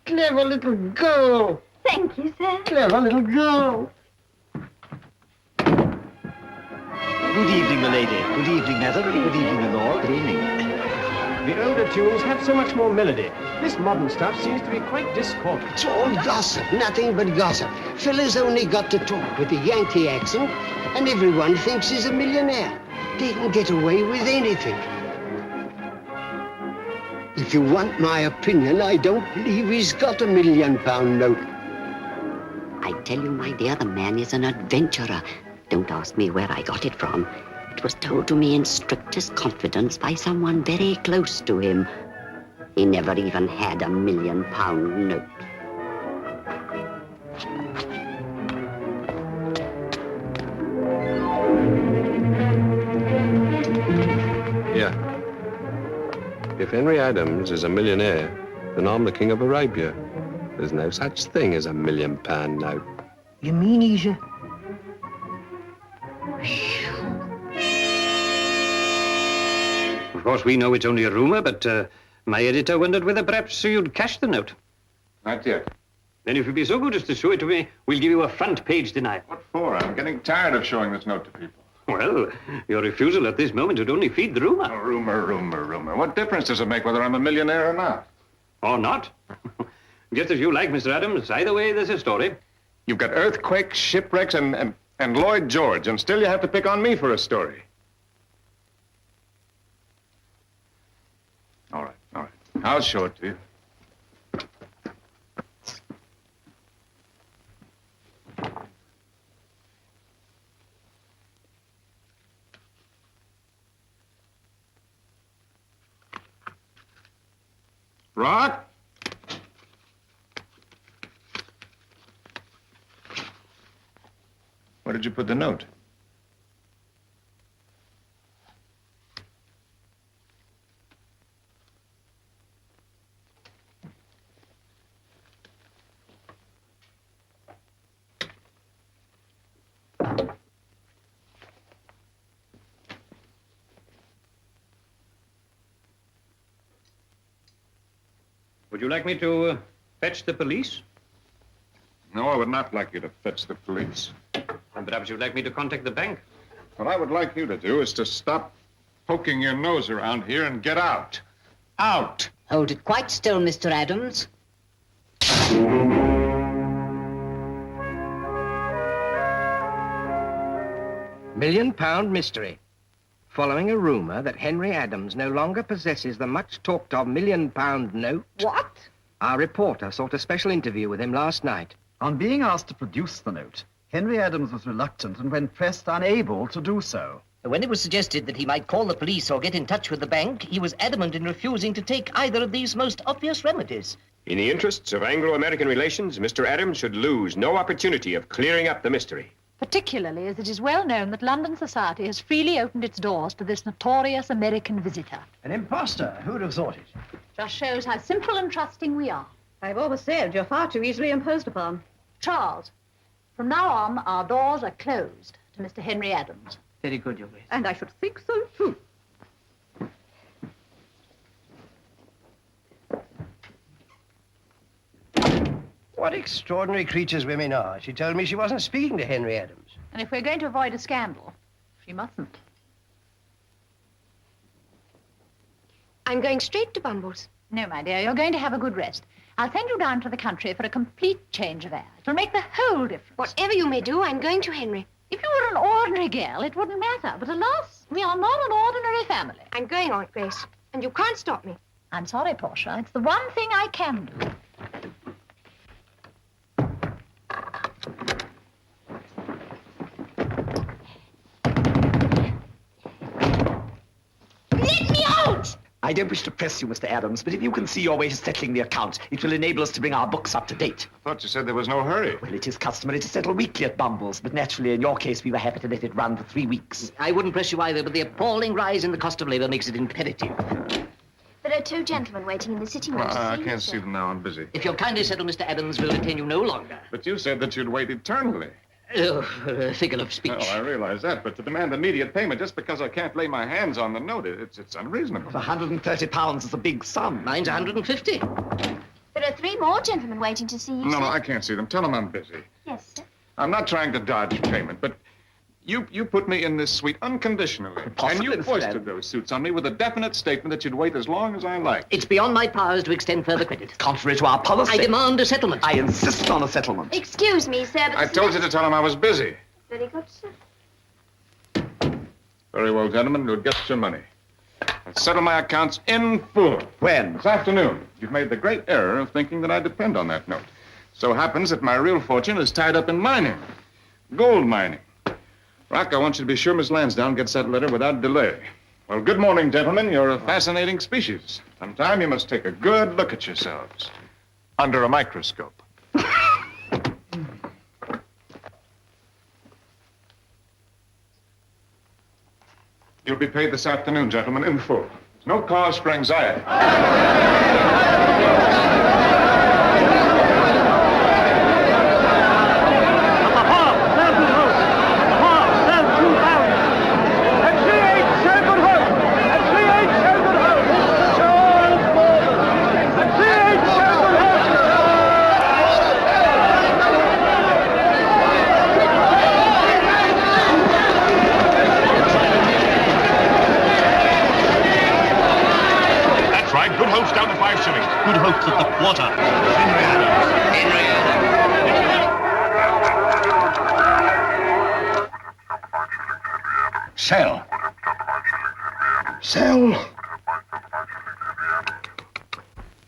Clever little girl. Thank you, sir. Clever little girl. Good evening, milady. Good evening, madam. Good evening, my lord. Good evening. The older tunes have so much more melody. This modern stuff seems to be quite discordant. It's all gossip, nothing but gossip. Fella's only got to talk with a Yankee accent, and everyone thinks he's a millionaire. They can get away with anything. If you want my opinion, I don't believe he's got a £1 million note. I tell you, my dear, the man is an adventurer. Don't ask me where I got it from. It was told to me in strictest confidence by someone very close to him. He never even had a £1 million note. Yeah. If Henry Adams is a millionaire, then I'm the king of Arabia. There's no such thing as a £1 million note. You mean he's a... Of course, we know it's only a rumor, but my editor wondered whether perhaps you'd cash the note. Not yet. Then if you'd be so good as to show it to me, we'll give you a front-page denial. What for? I'm getting tired of showing this note to people. Well, your refusal at this moment would only feed the rumor. Oh, rumor. What difference does it make whether I'm a millionaire or not? Or not? Just as you like, Mr. Adams. Either way, there's a story. You've got earthquakes, shipwrecks, and Lloyd George, and still you have to pick on me for a story. All right. I'll show it to you. Rock? Where did you put the note? Would you like me to fetch the police? No, I would not like you to fetch the police. And perhaps you'd like me to contact the bank? What I would like you to do is to stop poking your nose around here and get out. Out! Hold it quite still, Mr. Adams. £1 million mystery. Following a rumor that Henry Adams no longer possesses the much-talked-of £1 million note... What? Our reporter sought a special interview with him last night. On being asked to produce the note, Henry Adams was reluctant and, when pressed, unable to do so. When it was suggested that he might call the police or get in touch with the bank, he was adamant in refusing to take either of these most obvious remedies. In the interests of Anglo-American relations, Mr. Adams should lose no opportunity of clearing up the mystery. Particularly as it is well known that London society has freely opened its doors to this notorious American visitor. An imposter. Who'd have thought it? Just shows how simple and trusting we are. I've always said you're far too easily imposed upon. Charles, from now on, our doors are closed to Mr. Henry Adams. Very good, Your Grace. And I should think so, too. What extraordinary creatures women are. She told me she wasn't speaking to Henry Adams. And if we're going to avoid a scandal, she mustn't. I'm going straight to Bumble's. No, my dear, you're going to have a good rest. I'll send you down to the country for a complete change of air. It'll make the whole difference. Whatever you may do, I'm going to Henry. If you were an ordinary girl, it wouldn't matter. But alas, we are not an ordinary family. I'm going, Aunt Grace, and you can't stop me. I'm sorry, Portia. It's the one thing I can do. Let me out! I don't wish to press you, Mr. Adams, but if you can see your way to settling the account, it will enable us to bring our books up to date. I thought you said there was no hurry. Well, it is customary to settle weekly at Bumble's, but naturally, in your case, we were happy to let it run for 3 weeks. I wouldn't press you either, but the appalling rise in the cost of labor makes it imperative. There are 2 gentlemen waiting in the sitting room. I can't see them now. I'm busy. If you'll kindly settle, Mr. Adams, we'll detain you no longer. But you said that you'd wait eternally. Figure of speech. Well, I realize that, but to demand immediate payment just because I can't lay my hands on the note, it's unreasonable. £130 is a big sum. Mine's 150. There are 3 more gentlemen waiting to see you, No, sir. I can't see them. Tell them I'm busy. Yes, sir. I'm not trying to dodge payment, but you put me in this suite unconditionally. Possibly, and you Mr. foisted Adams. those suits on me with a definite statement that you'd wait as long as I liked. It's beyond my powers to extend further credit. Contrary to our policy. I demand a settlement. I insist on a settlement. Excuse me, sir, but... I told you to tell him I was busy. Very good, sir. Very well, gentlemen, you'll get your money. I'll settle my accounts in full. When? This afternoon. You've made the great error of thinking that I depend on that note. So happens that my real fortune is tied up in mining. Gold mining. Rock, I want you to be sure Miss Lansdowne gets that letter without delay. Well, good morning, gentlemen. You're a fascinating species. Sometime you must take a good look at yourselves. Under a microscope. You'll be paid this afternoon, gentlemen, in full. No cause for anxiety. That's right. Good hopes down to 5 shillings. Good hopes at the quarter. Henry Adams. Henry Adams. Sell. Sell.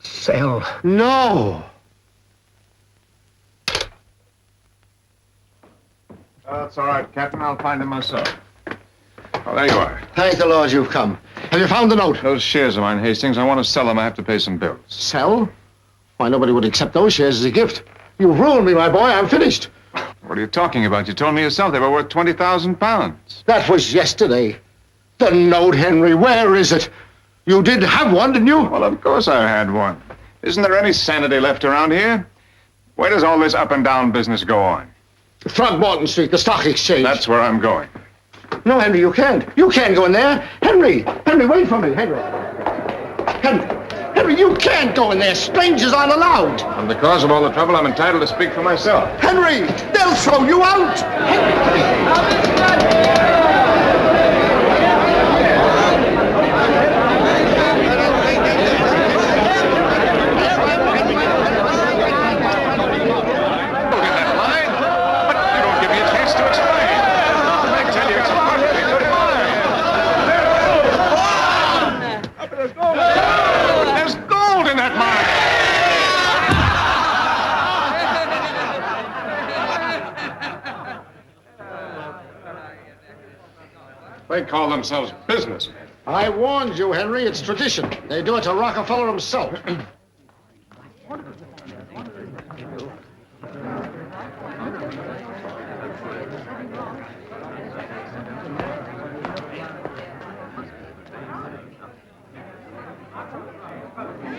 Sell. No. That's all right, Captain. I'll find him myself. Oh, there you are. Thank the Lord you've come. Have you found the note? Those shares of mine, Hastings, I want to sell them. I have to pay some bills. Sell? Why, nobody would accept those shares as a gift. You've ruined me, my boy. I'm finished. What are you talking about? You told me yourself they were worth 20,000 pounds. That was yesterday. The note, Henry, where is it? You did have one, didn't you? Well, of course I had one. Isn't there any sanity left around here? Where does all this up and down business go on? Throgmorton Street, the stock exchange. That's where I'm going. No, Henry, you can't. You can't go in there. Henry, wait for me, Henry. Henry, you can't go in there. Strangers aren't allowed. And because of all the trouble, I'm entitled to speak for myself. Henry, they'll throw you out. There's gold in that mine! They call themselves businessmen. I warned you, Henry. It's tradition. They do it to Rockefeller himself.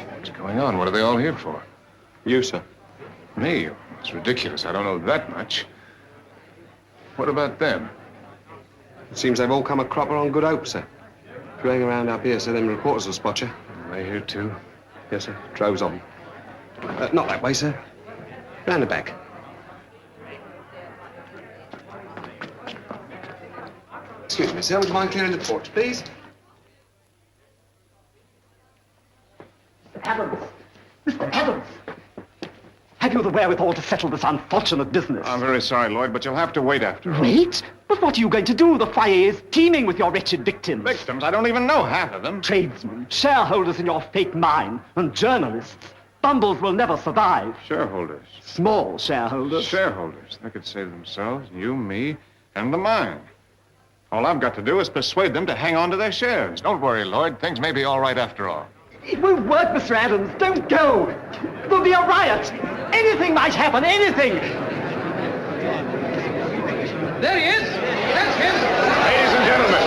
What's going on? What are they all here for? You, sir. Me? It's ridiculous. I don't know that much. What about them? It seems they've all come a cropper on good hope, sir. If you hang around up here, sir, them reporters will spot you. Are they here too? Yes, sir. Droves of them. Not that way, sir. Round the back. Excuse me, sir. Would you mind clearing the porch, please? Adams! Mr. Adams! Have you the wherewithal to settle this unfortunate business? I'm very sorry, Lloyd, but you'll have to wait after all. Wait? But what are you going to do? The foyer is teeming with your wretched victims. Victims? I don't even know half of them. Tradesmen, shareholders in your fake mine, and journalists. Bumbles will never survive. Shareholders. Small shareholders. Shareholders. They could save themselves, you, me, and the mine. All I've got to do is persuade them to hang on to their shares. Don't worry, Lloyd. Things may be all right after all. It won't work, Mr. Adams. Don't go. There'll be a riot. Anything might happen. Anything. There he is. That's him. Ladies and gentlemen.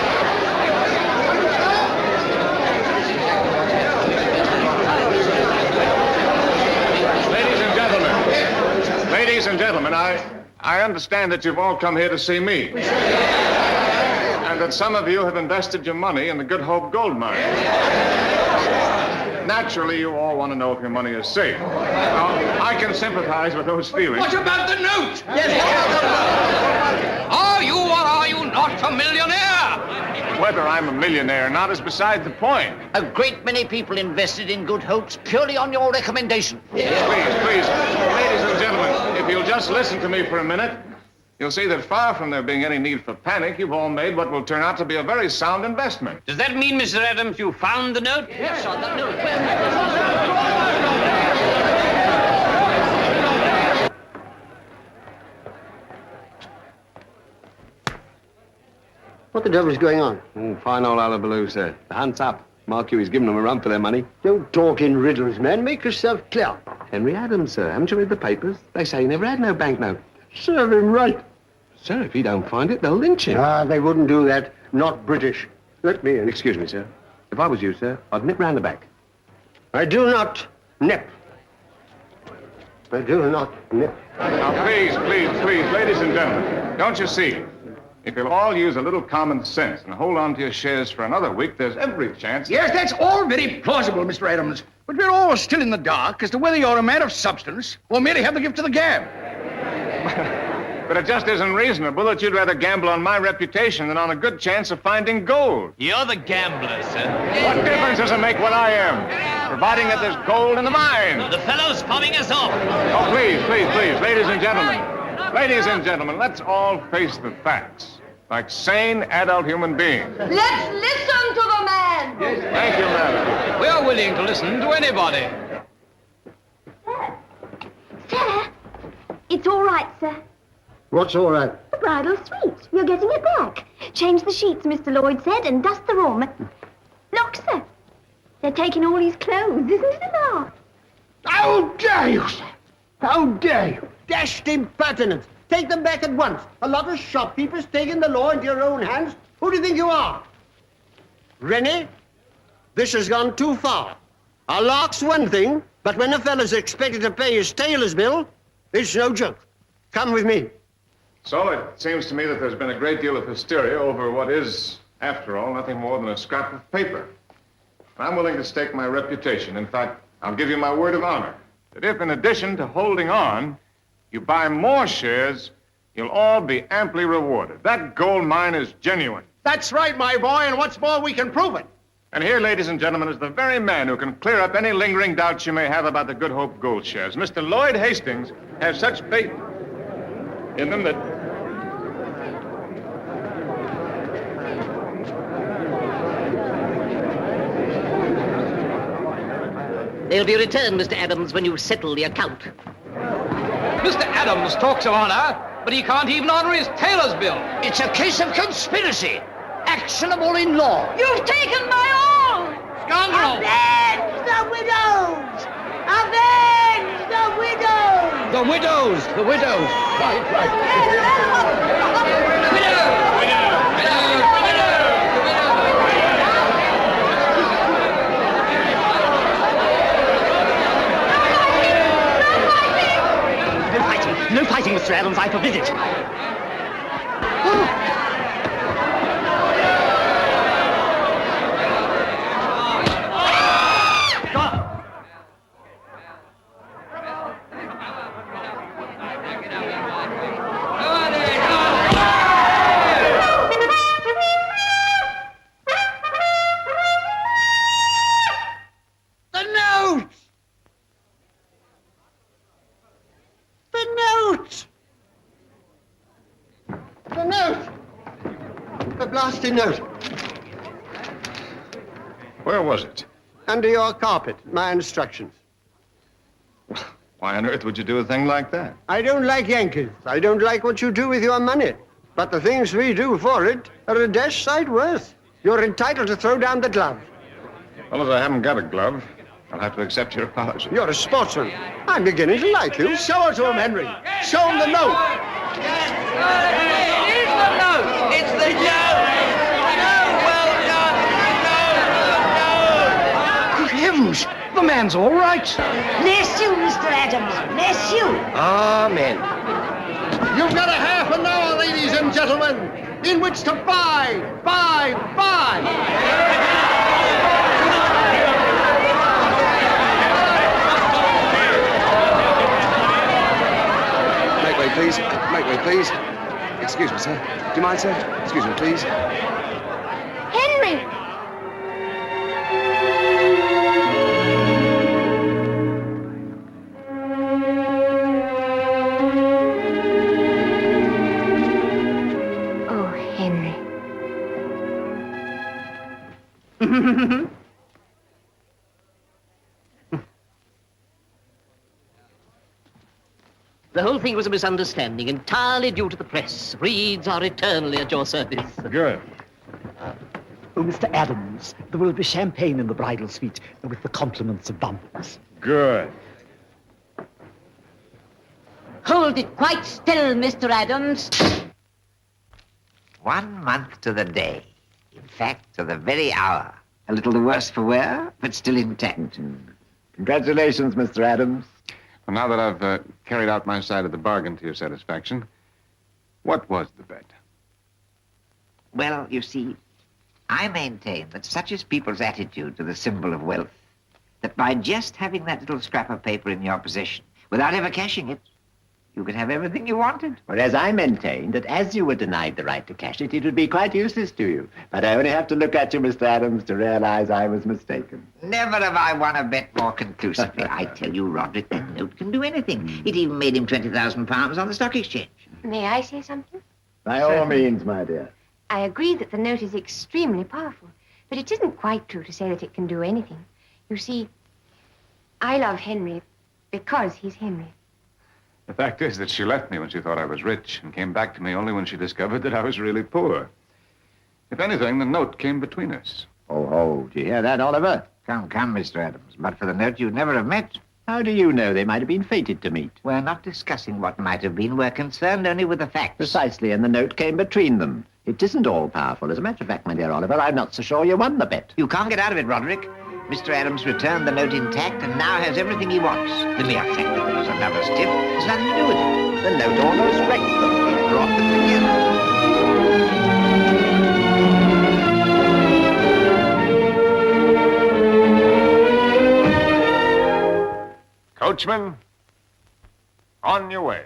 Ladies and gentlemen. Ladies and gentlemen, I understand that you've all come here to see me. And that some of you have invested your money in the Good Hope gold mine. Naturally, you all want to know if your money is safe. Now, I can sympathize with those feelings. What about the note? Are you or are you not a millionaire? Whether I'm a millionaire or not is beside the point. A great many people invested in Good Hopes purely on your recommendation. Please, ladies and gentlemen, if you'll just listen to me for a minute, you'll see that far from there being any need for panic, you've all made what will turn out to be a very sound investment. Does that mean, Mr. Adams, you found the note? Yes, sir, the note. What the devil's going on? Fine old hullabaloo, sir. The hunt's up. Mark you, he's given them a run for their money. Don't talk in riddles, man. Make yourself clear. Henry Adams, sir. Haven't you read the papers? They say he never had no banknote. Serve him right. Sir, if he don't find it, they'll lynch him. Ah, they wouldn't do that. Not British. Let me in. Excuse me, sir. If I was you, sir, I'd nip round the back. I do not nip. I do not nip. Now, please, ladies and gentlemen, don't you see? If you'll all use a little common sense and hold on to your shares for another week, there's every chance... Yes, that's all very plausible, Mr. Adams. But we're all still in the dark as to whether you're a man of substance or merely have the gift of the gab. But it just isn't reasonable that you'd rather gamble on my reputation than on a good chance of finding gold. You're the gambler, sir. What difference does it make what I am, providing that there's gold in the mine? The fellow's palming us off. Oh, please, ladies and gentlemen. Ladies and gentlemen, let's all face the facts, like sane adult human beings. Let's listen to the man. Yes, thank you, madam. We are willing to listen to anybody. Sir, it's all right, sir. What's all right? The bridal suite. You're getting it back. Change the sheets, Mr. Lloyd said, and dust the room. Look, sir. They're taking all his clothes. Isn't it a lark? How dare you, sir? How dare you? Dashed impertinence. Take them back at once. A lot of shopkeepers taking the law into your own hands. Who do you think you are? Rennie, this has gone too far. A lark's one thing, but when a fella's expected to pay his tailor's bill, it's no joke. Come with me. So it seems to me that there's been a great deal of hysteria over what is, after all, nothing more than a scrap of paper. I'm willing to stake my reputation. In fact, I'll give you my word of honor that if, in addition to holding on, you buy more shares, you'll all be amply rewarded. That gold mine is genuine. That's right, my boy, and what's more, we can prove it. And here, ladies and gentlemen, is the very man who can clear up any lingering doubts you may have about the Good Hope gold shares. Mr. Lloyd Hastings has such faith in them that... They'll be returned, Mr. Adams, when you settle the account. Mr. Adams talks of honor, but he can't even honor his tailor's bill. It's a case of conspiracy, actionable in law. You've taken my all. Scoundrel! Avenge the widows! Avenge the widows! The widows! The widows! No fighting, Mr. Adams, I forbid it. Blasted note. Where was it? Under your carpet, my instructions. Why on earth would you do a thing like that? I don't like Yankees. I don't like what you do with your money. But the things we do for it are a dash sight worse. You're entitled to throw down the glove. Well, as I haven't got a glove, I'll have to accept your apology. You're a sportsman. I'm beginning to like you. Show it to him, Henry. Show him the note. It's the note. It's the note. Well done. Good heavens. The man's all right. Bless you, Mr. Adams. Bless you. Amen. You You've got a half an hour, ladies and gentlemen, in which to buy. Make way, please. Make way, please. Excuse me, sir. Do you mind, sir? Excuse me, please. Henry! Oh, Henry. The whole thing was a misunderstanding, entirely due to the press. Reeds are eternally at your service. Good. Oh, Mr. Adams, there will be champagne in the bridal suite with the compliments of Bumpus. Good. Hold it quite still, Mr. Adams. 1 month to the day. In fact, to the very hour. A little the worse for wear, but still intact. Congratulations, Mr. Adams. Well, now that I've carried out my side of the bargain to your satisfaction, what was the bet? Well, you see, I maintain that such is people's attitude to the symbol of wealth, that by just having that little scrap of paper in your possession, without ever cashing it, you could have everything you wanted. Whereas I maintain that as you were denied the right to cash it, it would be quite useless to you. But I only have to look at you, Mr. Adams, to realize I was mistaken. Never have I won a bet more conclusively. I tell you, Roderick, that note can do anything. It even made him £20,000 on the stock exchange. May I say something? By all means, my dear. I agree that the note is extremely powerful, but it isn't quite true to say that it can do anything. You see, I love Henry because he's Henry. The fact is that she left me when she thought I was rich and came back to me only when she discovered that I was really poor. If anything, the note came between us. Oh, do you hear that, Oliver? Come, Mr. Adams. But for the note, you'd never have met. How do you know? They might have been fated to meet. We're not discussing what might have been. We're concerned only with the facts. Precisely, and the note came between them. It isn't all powerful. As a matter of fact, my dear Oliver, I'm not so sure you won the bet. You can't get out of it, Roderick. Mr. Adams returned the note intact and now has everything he wants. The mere fact that there was another stiff has nothing to do with it. The note almost wrecked them. It brought them together. Coachman, on your way.